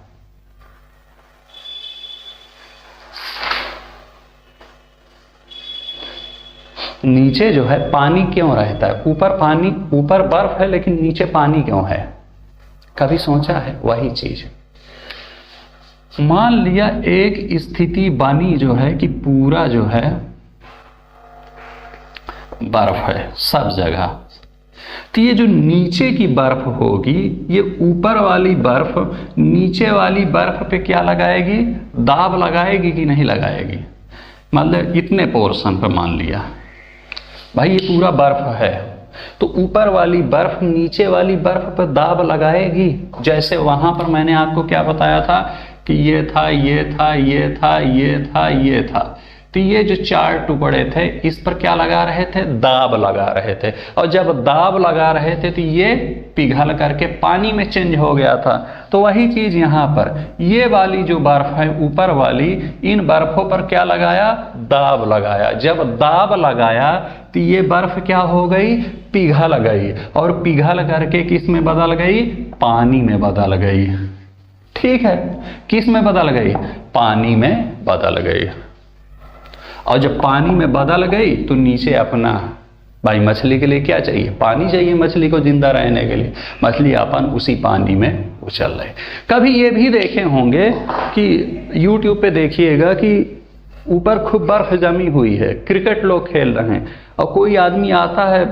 नीचे जो है पानी क्यों रहता है? ऊपर पानी, ऊपर बर्फ है लेकिन नीचे पानी क्यों है? कभी सोचा है? वही चीज मान लिया एक स्थिति बनी जो है कि पूरा जो है बर्फ है सब जगह, तो ये जो नीचे की बर्फ होगी, ये ऊपर वाली बर्फ नीचे वाली बर्फ पे क्या लगाएगी, दाब लगाएगी कि नहीं लगाएगी? मतलब इतने पोर्शन पर मान लिया भाई ये पूरा बर्फ है, तो ऊपर वाली बर्फ नीचे वाली बर्फ पर दाब लगाएगी। जैसे वहां पर मैंने आपको क्या बताया था कि ये था, ये था, ये था, ये था, ये था, तो ये जो 4 टुकड़े थे इस पर क्या लगा रहे थे, दाब लगा रहे थे। और जब दाब लगा रहे थे तो ये पिघल करके पानी में चेंज हो गया था। तो वही चीज यहाँ पर, ये वाली जो बर्फ है ऊपर वाली, इन बर्फों पर क्या लगाया, दाब लगाया। जब दाब लगाया तो ये बर्फ क्या हो गई, पिघल गई, और पिघल करके किस में बदल गई, पानी में बदल गई। ठीक है, किस में बदल गई, पानी में बदल गई। और जब पानी में बदल गई तो नीचे अपना भाई मछली के लिए क्या चाहिए, पानी चाहिए मछली को जिंदा रहने के लिए। मछली अपन उसी पानी में उछल रहे। कभी ये भी देखे होंगे कि YouTube पे देखिएगा कि ऊपर खूब बर्फ जमी हुई है, क्रिकेट लोग खेल रहे हैं, और कोई आदमी आता है,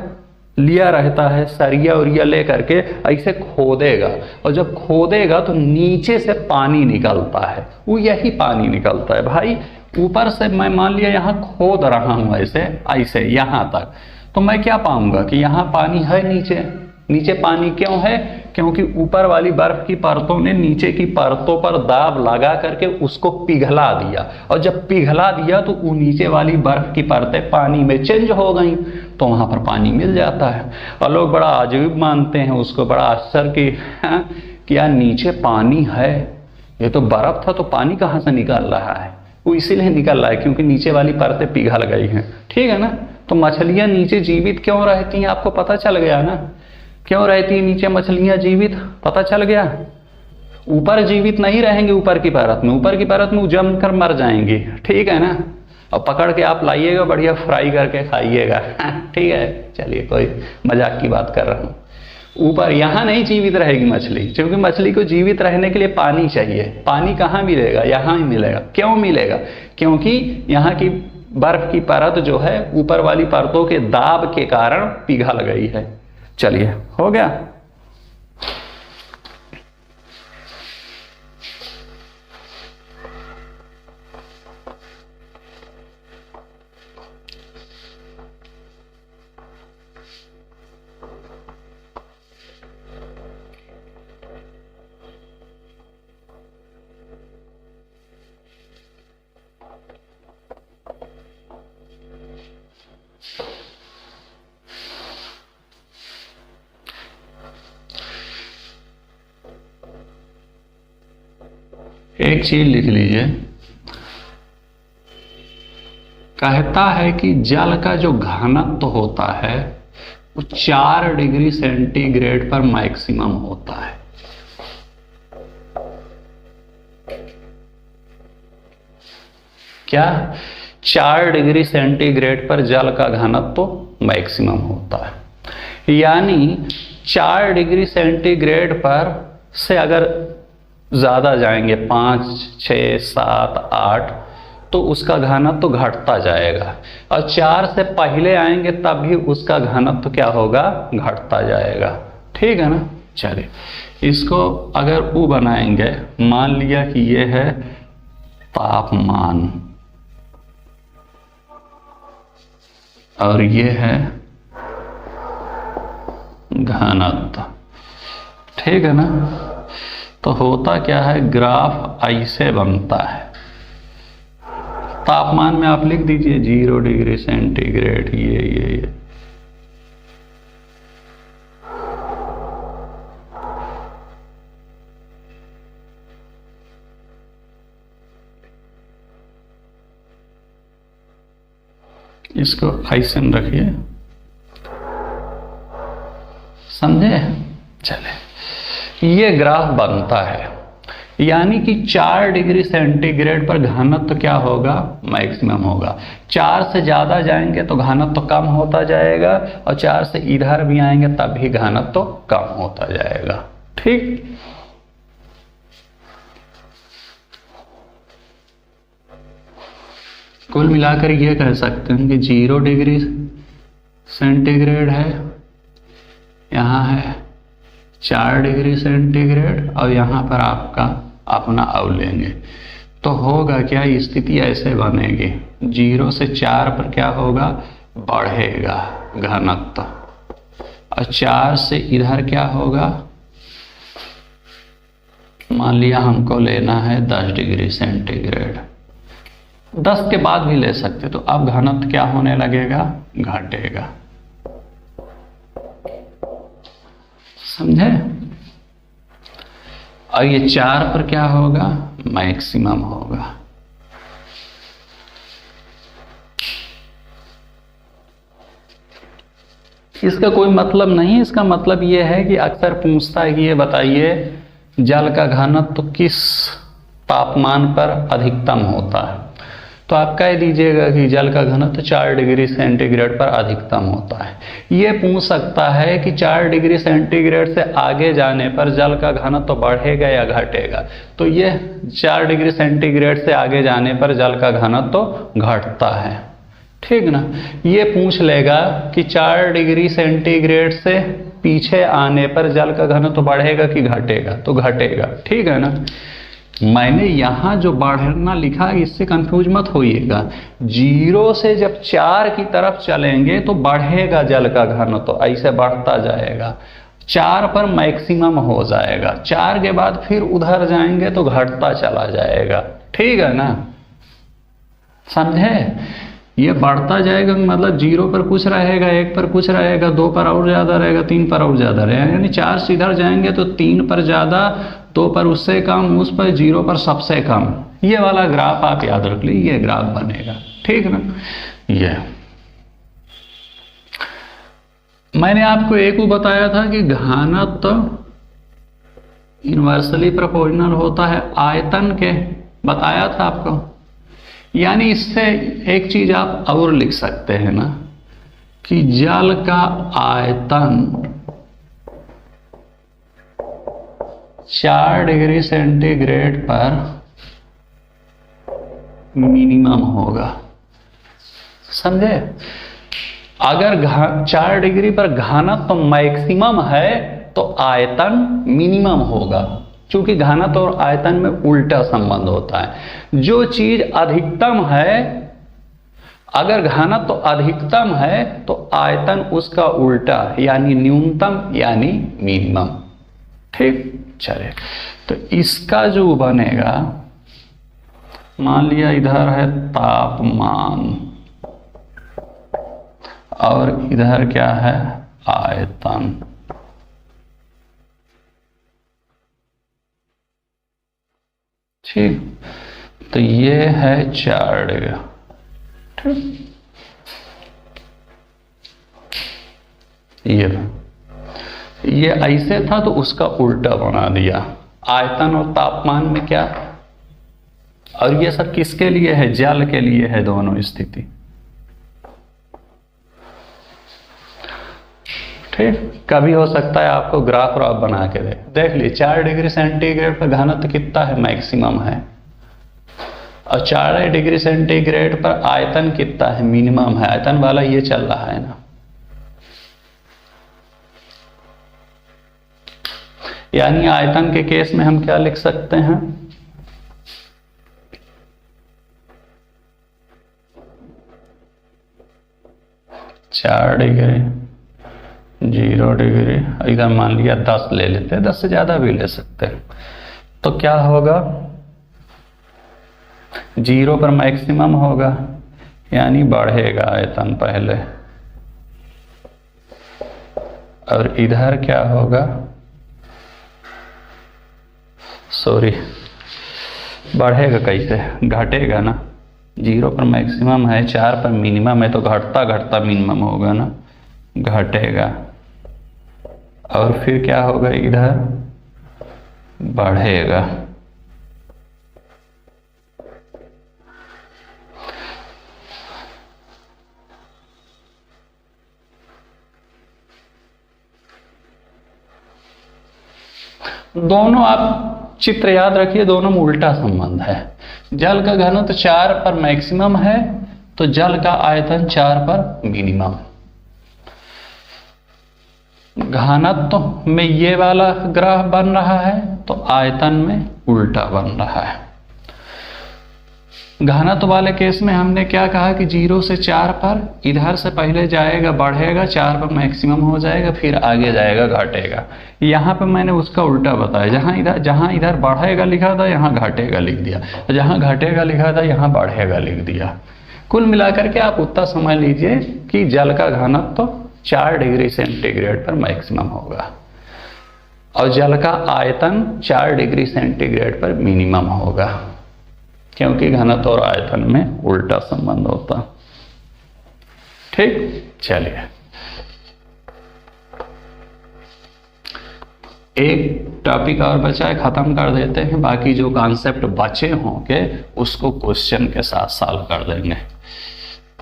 लिया रहता है सरिया उरिया ले करके ऐसे खोदेगा, और जब खोदेगा तो नीचे से पानी निकलता है, वो यही पानी निकलता है भाई। ऊपर से मैं मान लिया यहाँ खोद रहा हूँ ऐसे ऐसे यहाँ तक, तो मैं क्या पाऊंगा कि यहाँ पानी है, नीचे नीचे पानी क्यों है, क्योंकि ऊपर वाली बर्फ की परतों ने नीचे की परतों पर दाब लगा करके उसको पिघला दिया, और जब पिघला दिया तो वो नीचे वाली बर्फ की परतें पानी में चेंज हो गई, तो वहां पर पानी मिल जाता है। और लोग बड़ा अजीब मानते हैं उसको, बड़ा आश्चर्य कि यार नीचे पानी है, ये तो बर्फ था तो पानी कहाँ से निकल रहा है? वो इसीलिए निकल रहा है क्योंकि नीचे वाली परतें पिघल गई हैं। ठीक है ना? तो मछलियां नीचे जीवित क्यों रहती हैं, आपको पता चल गया ना, क्यों रहती है नीचे मछलियां जीवित, पता चल गया। ऊपर जीवित नहीं रहेंगे, ऊपर की परत में, ऊपर की परत में जम कर मर जाएंगी। ठीक है ना? और पकड़ के आप लाइएगा, बढ़िया फ्राई करके खाइएगा। ठीक है, चलिए कोई मजाक की बात कर रहा हूँ। ऊपर यहाँ नहीं जीवित रहेगी मछली, क्योंकि मछली को जीवित रहने के लिए पानी चाहिए। पानी कहाँ मिलेगा, यहाँ ही मिलेगा। क्यों मिलेगा? क्योंकि यहाँ की बर्फ की परत जो है ऊपर वाली परतों के दाब के कारण पिघल गई है। चलिए, हो गया। एक चीज लिख लीजिए, कहता है कि जल का जो घनत्व होता है वो 4 डिग्री सेंटीग्रेड पर मैक्सिमम होता है। क्या? 4 डिग्री सेंटीग्रेड पर जल का घनत्व मैक्सिमम होता है। यानी 4 डिग्री सेंटीग्रेड पर से अगर ज़्यादा जाएंगे, 5, 6, 7, 8, तो उसका घनत्व घटता जाएगा, और 4 से पहले आएंगे तब भी उसका घनत्व क्या होगा, घटता जाएगा। ठीक है ना? चलिए, इसको अगर U बनाएंगे, मान लिया कि ये है तापमान और ये है घनत्व। ठीक है ना? तो होता क्या है, ग्राफ ऐसे बनता है। तापमान में आप लिख दीजिए 0 डिग्री सेंटीग्रेड, ये इसको ऐसे में रखिए, समझे? चले, ये ग्राफ बनता है, यानी कि 4 डिग्री सेंटीग्रेड पर घनत्व क्या होगा, मैक्सिमम होगा। 4 से ज़्यादा जाएंगे तो घनत्व कम होता जाएगा, और 4 से इधर भी आएंगे तब भी घनत्व कम होता जाएगा। ठीक, कुल मिलाकर ये कह सकते हैं कि 0 डिग्री सेंटीग्रेड है, यहाँ है 4 डिग्री सेंटीग्रेड, और यहाँ पर आपका अपना अब लेंगे तो होगा क्या, स्थिति ऐसे बनेगी, 0 से 4 पर क्या होगा, बढ़ेगा घनत्व, और 4 से इधर क्या होगा, मान लिया हमको लेना है 10 डिग्री सेंटीग्रेड, 10 के बाद भी ले सकते, तो अब घनत्व क्या होने लगेगा, घटेगा। समझे? और ये 4 पर क्या होगा, मैक्सिमम होगा। इसका कोई मतलब नहीं, इसका मतलब ये है कि अक्सर पूछता है कि ये बताइए जल का घनत्व किस तापमान पर अधिकतम होता है, तो आप कह दीजिएगा कि जल का घनत्व 4 डिग्री सेंटीग्रेड पर अधिकतम होता है। ये पूछ सकता है कि 4 डिग्री सेंटीग्रेड से आगे जाने पर जल का घनत्व बढ़ेगा या घटेगा, तो ये 4 डिग्री सेंटीग्रेड से आगे जाने पर जल का घनत्व घटता है। ठीक ना? ये पूछ लेगा कि 4 डिग्री सेंटीग्रेड से पीछे आने पर जल का घनत्व बढ़ेगा कि घटेगा, तो घटेगा। ठीक है ना? मैंने यहाँ जो बढ़ना लिखा है इससे कंफ्यूज मत होइएगा। 0 से जब 4 की तरफ चलेंगे तो बढ़ेगा जल का घनत्व, तो ऐसे बढ़ता जाएगा, 4 पर मैक्सिमम हो जाएगा, 4 के बाद फिर उधर जाएंगे तो घटता चला जाएगा। ठीक है ना? समझे? ये बढ़ता जाएगा मतलब 0 पर कुछ रहेगा, 1 पर कुछ रहेगा, 2 पर और ज़्यादा रहेगा, 3 पर और ज़्यादा रहेगा, यानी 4 से इधर जाएंगे तो 3 पर ज़्यादा, 2 पर उससे कम, उस पर 0 पर सबसे कम। ये वाला ग्राफ आप याद रख लीजिए, ये ग्राफ बनेगा। ठीक ना? ये मैंने आपको एक वो बताया था कि घनत्व इनवर्सली प्रोपोर्शनल होता है आयतन के, बताया था आपको। यानी इससे एक चीज आप और लिख सकते हैं ना कि जल का आयतन 4 डिग्री सेंटीग्रेड पर मिनिमम होगा। समझे? अगर 4 डिग्री पर घनत्व तो मैक्सिमम है तो आयतन मिनिमम होगा, क्योंकि घनत्व और आयतन में उल्टा संबंध होता है। जो चीज अधिकतम है, अगर घनत्व तो अधिकतम है तो आयतन उसका उल्टा यानी न्यूनतम यानी मिनिमम। ठीक, चले तो इसका जो बनेगा, मान लिया इधर है तापमान और इधर क्या है, आयतन। ठीक, तो ये है 4 डिग्री। ठीक, ये ऐसे था तो उसका उल्टा बना दिया। आयतन और तापमान में क्या, और ये सब किसके लिए है, जल के लिए है दोनों स्थिति। ठीक, कभी हो सकता है आपको ग्राफ व्राफ बना के देख ली 4 डिग्री सेंटीग्रेड पर घनत्व कितना है, मैक्सिमम है, और 4 डिग्री सेंटीग्रेड पर आयतन कितना है, मिनिमम है। आयतन वाला ये चल रहा है ना, यानी आयतन के केस में हम क्या लिख सकते हैं, चार डिग्री, 0 डिग्री, इधर मान लिया 10 ले लेते हैं, 10 से ज़्यादा भी ले सकते हैं। तो क्या होगा, 0 पर मैक्सिमम होगा, यानी बढ़ेगा आयतन पहले, और इधर क्या होगा, सॉरी बढ़ेगा कैसे, घटेगा ना, 0 पर मैक्सिमम है, 4 पर मिनिमम है, तो घटता घटता मिनिमम होगा ना, घटेगा, और फिर क्या होगा, इधर बढ़ेगा। दोनों आप चित्र याद रखिए, दोनों में उल्टा संबंध है। जल का घनत्व 4 पर मैक्सिमम है तो जल का आयतन 4 पर मिनिमम। घनत्व में ये वाला ग्राफ बन रहा है तो आयतन में उल्टा बन रहा है। घनत्व वाले केस में हमने क्या कहा कि 0 से 4 पर इधर से पहले जाएगा, बढ़ेगा, 4 पर मैक्सिमम हो जाएगा, फिर आगे जाएगा, घटेगा। यहाँ पे मैंने उसका उल्टा बताया, जहाँ इधर बढ़ेगा लिखा था यहाँ घटेगा लिख दिया, जहाँ घटेगा लिखा था यहाँ बढ़ेगा लिख दिया। कुल मिलाकर के आप उतना समझ लीजिए कि जल का घनत्व तो 4 डिग्री सेंटीग्रेड पर मैक्सिमम होगा और जल का आयतन 4 डिग्री सेंटीग्रेड पर मिनिमम होगा, क्योंकि घनत्व और आयतन में उल्टा संबंध होता। ठीक, चलिए एक टॉपिक और बचा है, खत्म कर देते हैं, बाकी जो कॉन्सेप्ट बचे होंगे उसको क्वेश्चन के साथ सॉल्व कर देंगे।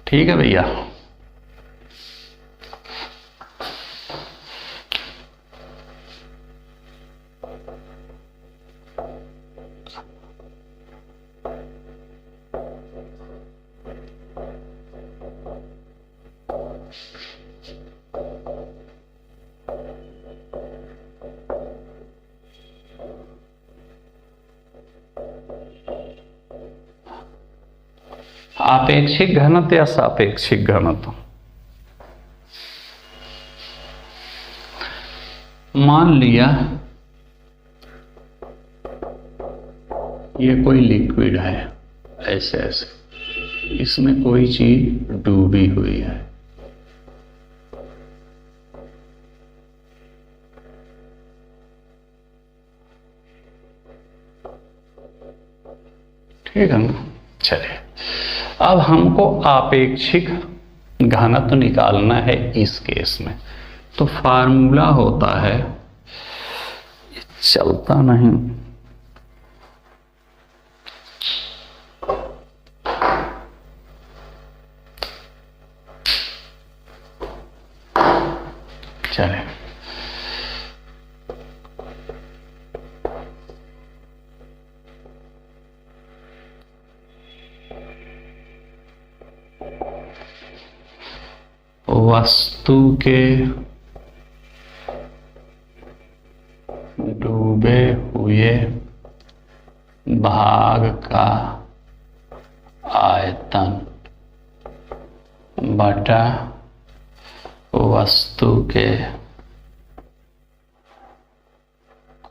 ठीक है भैया। आपेक्षिक घनत्व या सापेक्षिक घनत्व, मान लिया ये कोई लिक्विड है, ऐसे ऐसे इसमें कोई चीज डूबी हुई है, ठीक है ना। चलिए अब हमको आपेक्षिक घनत्व निकालना है इस केस में, तो फार्मूला होता है, चलता नहीं, चले वस्तु के डूबे हुए भाग का आयतन बटा वस्तु के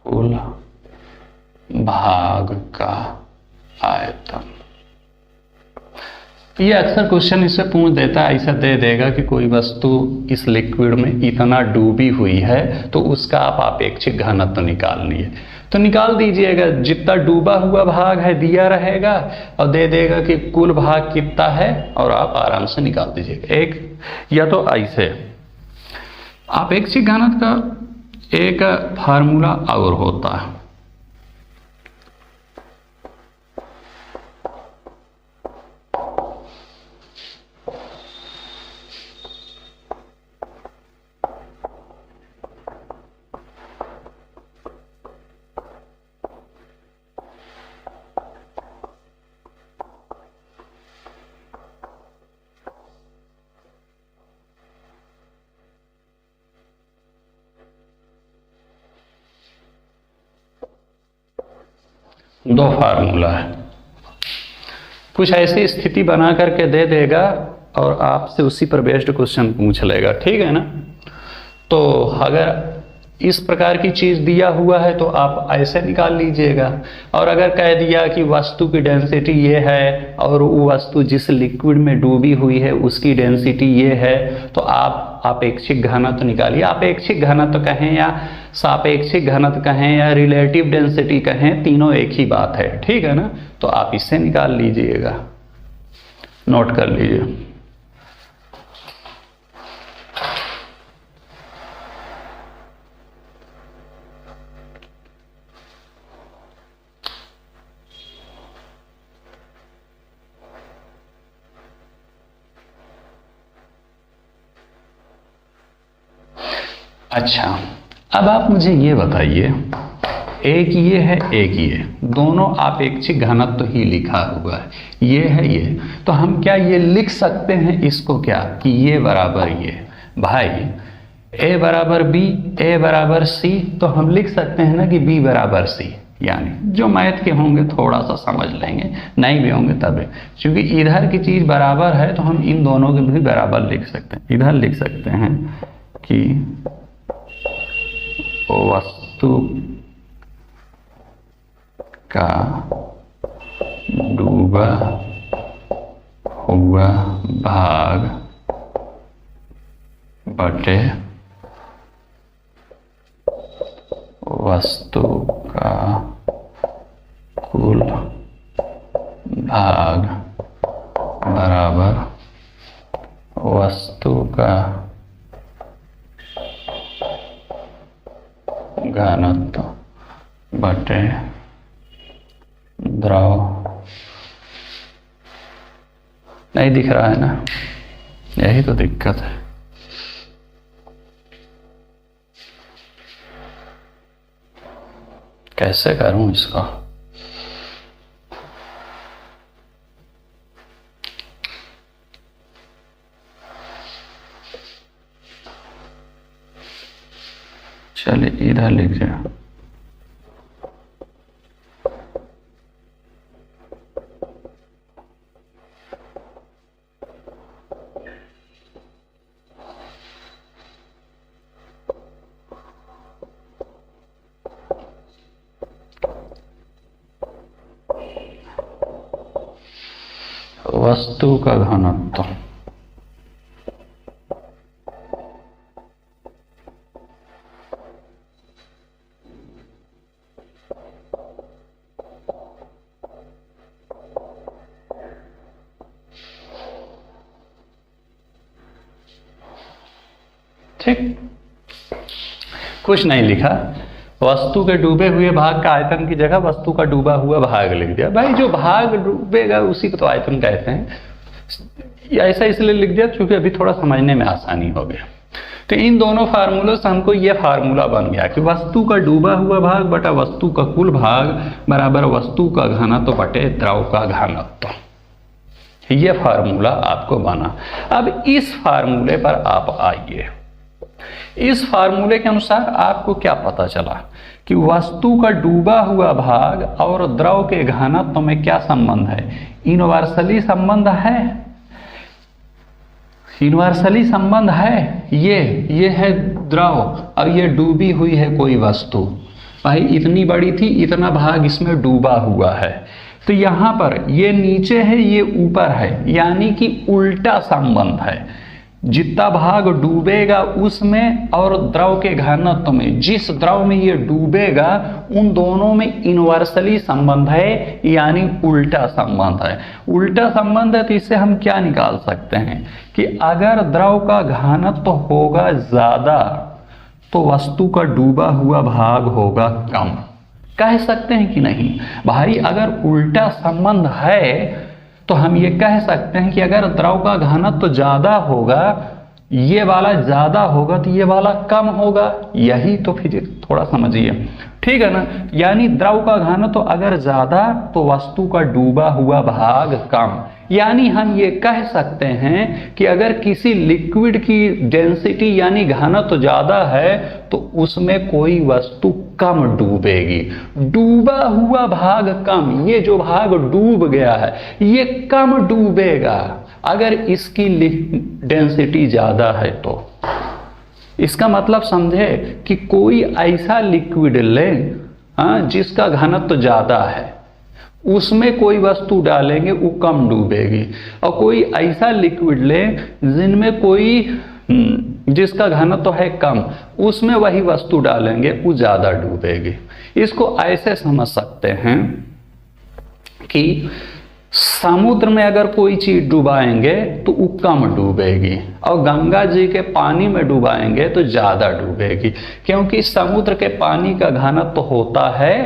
कुल भाग का आयतन। ये अक्सर क्वेश्चन इससे पूछ देता है, ऐसा दे देगा कि कोई वस्तु इस लिक्विड में इतना डूबी हुई है तो उसका आप आपेक्षिक घनत्व निकालनी है, तो निकाल दीजिएगा। जितना डूबा हुआ भाग है दिया रहेगा और दे देगा कि कुल भाग कितना है और आप आराम से निकाल दीजिएगा। एक या तो ऐसे आपेक्षिक घनत्व का एक फार्मूला और होता है, दो फार्मूला है। कुछ ऐसी स्थिति बना करके दे देगा और आपसे उसी पर बेस्ड क्वेश्चन पूछ लेगा, ठीक है ना। तो अगर इस प्रकार की चीज दिया हुआ है तो आप ऐसे निकाल लीजिएगा। और अगर कह दिया कि वस्तु की डेंसिटी ये है और वो वस्तु जिस लिक्विड में डूबी हुई है उसकी डेंसिटी ये है, तो आप आपेक्षिक घनत्व निकालिए। आपेक्षिक घनत्व कहें या सापेक्षिक घनत्व कहें या रिलेटिव डेंसिटी कहें, तीनों एक ही बात है, ठीक है ना। तो आप इससे निकाल लीजिएगा, नोट कर लीजिए। अच्छा, अब आप मुझे ये बताइए, एक ये है एक ये, दोनों आपेक्षिक घनत्व ही लिखा हुआ है, ये है ये, तो हम क्या ये लिख सकते हैं इसको क्या कि ये बराबर ये, भाई a बराबर b, a बराबर c, तो हम लिख सकते हैं ना कि b बराबर c। यानी जो मैथ के होंगे थोड़ा सा समझ लेंगे, नहीं भी होंगे तब, क्योंकि इधर की चीज बराबर है तो हम इन दोनों के भी बराबर लिख सकते हैं। इधर लिख सकते हैं कि वस्तु का डूबा हुआ भाग बटे वस्तु का कुल भाग बराबर वस्तु का घनत्व बटे द्रव। नहीं दिख रहा है ना, यही तो दिक्कत है। कैसे करूं इसको? चलिए इधर लिख दिया। वस्तु का घनत्व ठीक, कुछ नहीं लिखा, वस्तु के डूबे हुए भाग का आयतन की जगह वस्तु का डूबा हुआ भाग लिख दिया। भाई जो भाग डूबेगा उसी को तो आयतन कहते हैं। ऐसा इसलिए लिख दिया क्योंकि अभी थोड़ा समझने में आसानी हो गया। तो इन दोनों फार्मूलों से हमको ये फार्मूला बन गया कि वस्तु का डूबा हुआ भाग बटा वस्तु का कुल भाग बराबर वस्तु का घनत्व बटे द्रव का घनत्व। ये फार्मूला आपको बना। अब इस फार्मूले पर आप आइए। इस फार्मूले के अनुसार आपको क्या पता चला कि वस्तु का डूबा हुआ भाग और द्रव के घनत्व में क्या संबंध है? यूनिवर्सली संबंध है, यूनिवर्सली संबंध है। ये है द्रव और ये डूबी हुई है कोई वस्तु। भाई इतनी बड़ी थी, इतना भाग इसमें डूबा हुआ है, तो यहां पर ये नीचे है ये ऊपर है, यानी कि उल्टा संबंध है। जितना भाग डूबेगा उसमें और द्रव के घनत्व में, जिस द्रव में ये डूबेगा उन दोनों में इनवर्सली संबंध है, यानी उल्टा संबंध है। उल्टा संबंध है तो इससे हम क्या निकाल सकते हैं कि अगर द्रव का घनत्व होगा ज्यादा तो वस्तु का डूबा हुआ भाग होगा कम। कह सकते हैं कि नहीं? भाई अगर उल्टा संबंध है तो हम ये कह सकते हैं कि अगर द्रव का घनत्व तो ज्यादा होगा, ये वाला ज्यादा होगा तो ये वाला कम होगा। यही तो फिजिक्स, थोड़ा समझिए, ठीक है ना। यानी द्रव का घनत्व तो अगर ज्यादा तो वस्तु का डूबा हुआ भाग कम। यानी हम ये कह सकते हैं कि अगर किसी लिक्विड की डेंसिटी यानी घनत्व तो ज्यादा है तो उसमें कोई वस्तु कम डूबेगी। डूबा हुआ भाग कम, ये जो भाग डूब गया है ये कम डूबेगा अगर इसकी डेंसिटी ज्यादा है तो। इसका मतलब समझे कि कोई ऐसा लिक्विड ले जिसका घनत्व ज्यादा है, उसमें कोई वस्तु डालेंगे वो कम डूबेगी, और कोई ऐसा लिक्विड ले जिनमें कोई जिसका घनत्व है कम, उसमें वही वस्तु डालेंगे वो ज्यादा डूबेगी। इसको ऐसे समझ सकते हैं कि समुद्र में अगर कोई चीज डुबाएंगे तो वो कम डूबेगी, और गंगा जी के पानी में डुबाएंगे तो ज्यादा डूबेगी, क्योंकि समुद्र के पानी का घनत्व होता है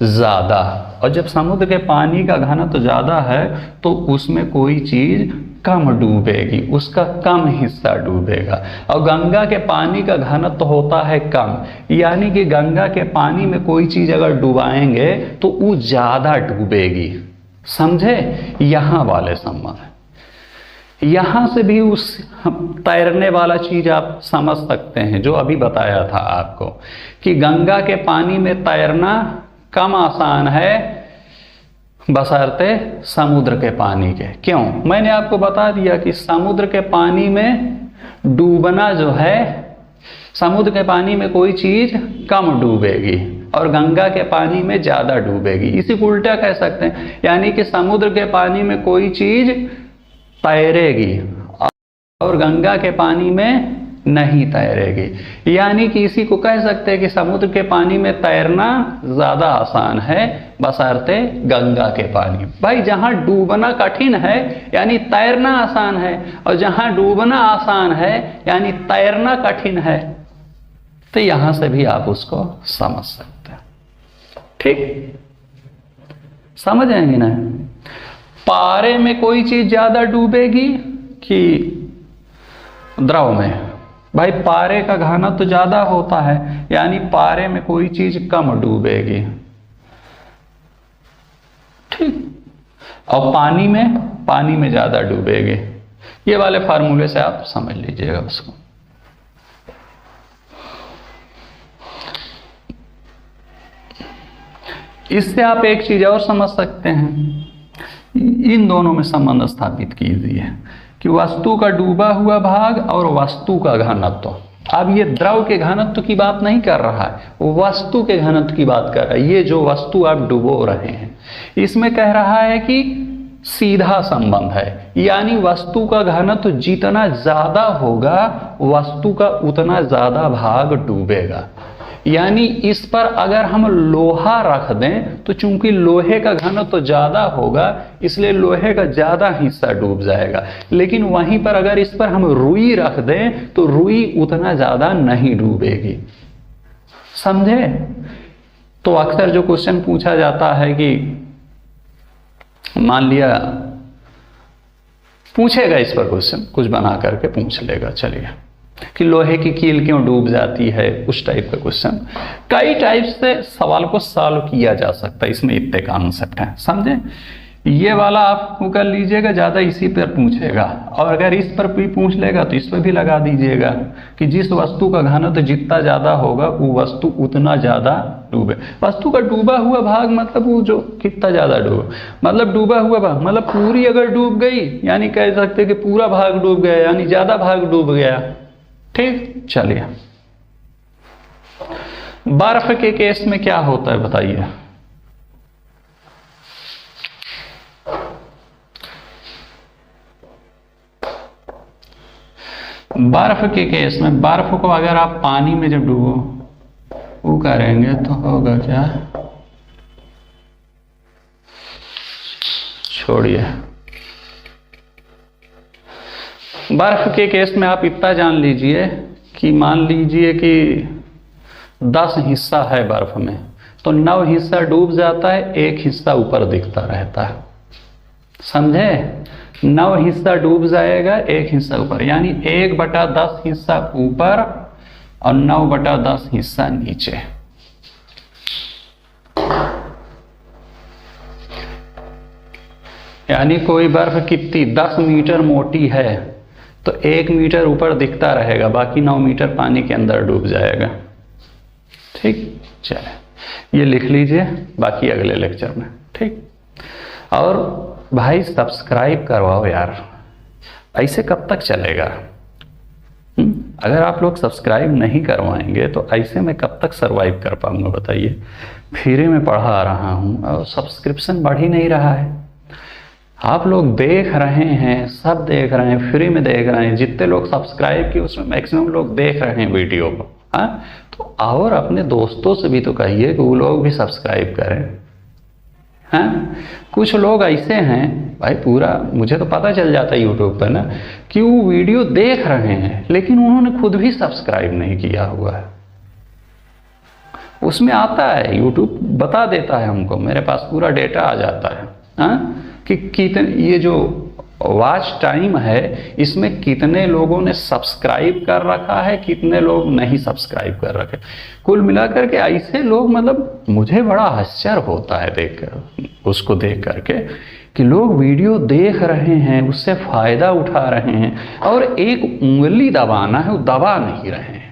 ज्यादा, और जब समुद्र के पानी का घनत्व ज्यादा है तो उसमें कोई चीज कम डूबेगी, उसका कम हिस्सा डूबेगा। और गंगा के पानी का घनत्व होता है कम, यानी कि गंगा के पानी में कोई चीज अगर डुबाएंगे तो वो ज्यादा डूबेगी। समझे यहां वाले संबंध। यहां से भी उस तैरने वाला चीज आप समझ सकते हैं जो अभी बताया था आपको कि गंगा के पानी में तैरना कम आसान है बशर्ते समुद्र के पानी के। क्यों? मैंने आपको बता दिया कि समुद्र के पानी में डूबना जो है, समुद्र के पानी में कोई चीज कम डूबेगी और गंगा के पानी में ज्यादा डूबेगी। इसी को उल्टा कह सकते हैं, यानी कि समुद्र के पानी में कोई चीज तैरेगी और गंगा के पानी में नहीं तैरेगी। यानी कि इसी को कह सकते हैं कि समुद्र के पानी में तैरना ज्यादा आसान है बशर्ते गंगा के पानी। भाई जहां डूबना कठिन है यानी तैरना आसान है, और जहां डूबना आसान है यानी तैरना कठिन है, तो यहां से भी आप उसको समझ सकते हैं। ठीक, समझ आएंगे ना? पारे में कोई चीज ज्यादा डूबेगी कि द्रव में? भाई पारे का घनत्व तो ज्यादा होता है, यानी पारे में कोई चीज कम डूबेगी। ठीक, और पानी में ज्यादा डूबेगी। ये वाले फार्मूले से आप समझ लीजिएगा उसको। इससे आप एक चीज और समझ सकते हैं, इन दोनों में संबंध स्थापित कीजिए कि वस्तु का डूबा हुआ भाग और वस्तु का घनत्व। अब ये द्रव के घनत्व की बात नहीं कर रहा है, वस्तु के घनत्व की बात कर रहा है। ये जो वस्तु आप डुबो रहे हैं इसमें कह रहा है कि सीधा संबंध है, यानी वस्तु का घनत्व जितना ज्यादा होगा वस्तु का उतना ज्यादा भाग डूबेगा। यानी इस पर अगर हम लोहा रख दें तो चूंकि लोहे का घनत्व तो ज्यादा होगा इसलिए लोहे का ज्यादा हिस्सा डूब जाएगा, लेकिन वहीं पर अगर इस पर हम रुई रख दें तो रुई उतना ज्यादा नहीं डूबेगी। समझे? तो अक्सर जो क्वेश्चन पूछा जाता है कि मान लिया पूछेगा इस पर क्वेश्चन, कुछ बना करके पूछ लेगा, चलिए, कि लोहे की कील क्यों डूब जाती है, उस टाइप का क्वेश्चन। कई टाइप से सवाल को सॉल्व किया जा सकता है, इसमें इतने कॉन्सेप्ट हैं। समझे? ये वाला आप कर लीजिएगा, ज्यादा इसी पर पूछेगा, और अगर इस पर भी पूछ लेगा तो इस पर भी लगा दीजिएगा कि जिस वस्तु का घनत्व जितना ज्यादा होगा वो वस्तु उतना ज्यादा डूबे। वस्तु का डूबा हुआ भाग मतलब वो जो कितना ज्यादा डूबे, मतलब डूबा हुआ भाग मतलब पूरी अगर डूब गई यानी कह सकते कि पूरा भाग डूब गया, यानी ज्यादा भाग डूब गया। ठीक, चलिए, बर्फ के केस में क्या होता है बताइए? बर्फ के केस में बर्फ को अगर आप पानी में जब डूबो वो करेंगे तो होगा क्या? छोड़िए, बर्फ के केस में आप इतना जान लीजिए कि मान लीजिए कि 10 हिस्सा है बर्फ में, तो 9 हिस्सा डूब जाता है, 1 हिस्सा ऊपर दिखता रहता है। समझे? 9 हिस्सा डूब जाएगा, 1 हिस्सा ऊपर, यानी 1/10 हिस्सा ऊपर और 9/10 हिस्सा नीचे। यानी कोई बर्फ कितनी 10 मीटर मोटी है तो 1 मीटर ऊपर दिखता रहेगा, बाकी 9 मीटर पानी के अंदर डूब जाएगा। ठीक, चले ये लिख लीजिए, बाकी अगले लेक्चर में। ठीक, और भाई सब्सक्राइब करवाओ यार, ऐसे कब तक चलेगा? अगर आप लोग सब्सक्राइब नहीं करवाएंगे तो ऐसे में कब तक सरवाइव कर पाऊंगा बताइए। फ्री में पढ़ा रहा हूँ और सब्सक्रिप्शन बढ़ ही नहीं रहा है। आप लोग देख रहे हैं, सब देख रहे हैं, फ्री में देख रहे हैं। जितने लोग सब्सक्राइब किए उसमें मैक्सिमम लोग देख रहे हैं वीडियो को। हाँ, तो और अपने दोस्तों से भी तो कहिए कि वो लोग भी सब्सक्राइब करें। हाँ, कुछ लोग ऐसे हैं भाई, पूरा मुझे तो पता चल जाता है यूट्यूब पर ना कि वो वीडियो देख रहे हैं लेकिन उन्होंने खुद भी सब्सक्राइब नहीं किया हुआ है। उसमें आता है, यूट्यूब बता देता है हमको, मेरे पास पूरा डेटा आ जाता है। हाँ, कि कितने ये जो वॉच टाइम है इसमें कितने लोगों ने सब्सक्राइब कर रखा है, कितने लोग नहीं सब्सक्राइब कर रखे। कुल मिलाकर के ऐसे लोग, मतलब मुझे बड़ा आश्चर्य होता है देखकर, उसको देख करके कि लोग वीडियो देख रहे हैं, उससे फायदा उठा रहे हैं और एक उंगली दबाना है वो दबा नहीं रहे हैं।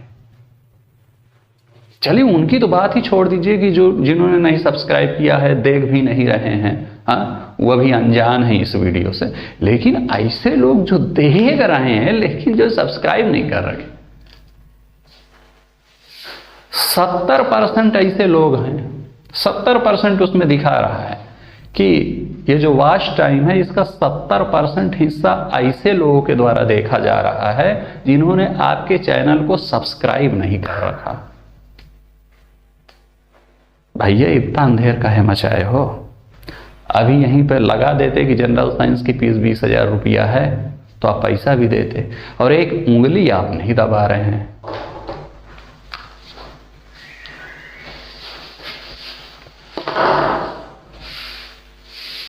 चलिए उनकी तो बात ही छोड़ दीजिए कि जो जिन्होंने नहीं सब्सक्राइब किया है, देख भी नहीं रहे हैं, हाँ, वो भी अनजान है इस वीडियो से। लेकिन ऐसे लोग जो देख रहे हैं लेकिन जो सब्सक्राइब नहीं कर रहे, 70% ऐसे लोग हैं, 70% उसमें दिखा रहा है कि ये जो वॉच टाइम है इसका 70% हिस्सा ऐसे लोगों के द्वारा देखा जा रहा है जिन्होंने आपके चैनल को सब्सक्राइब नहीं कर रखा। भैया इतना अंधेर काहे मचाए हो? अभी यहीं पर लगा देते कि जनरल साइंस की फीस 20,000 रुपया है तो आप पैसा भी देते, और एक उंगली आप नहीं दबा रहे हैं।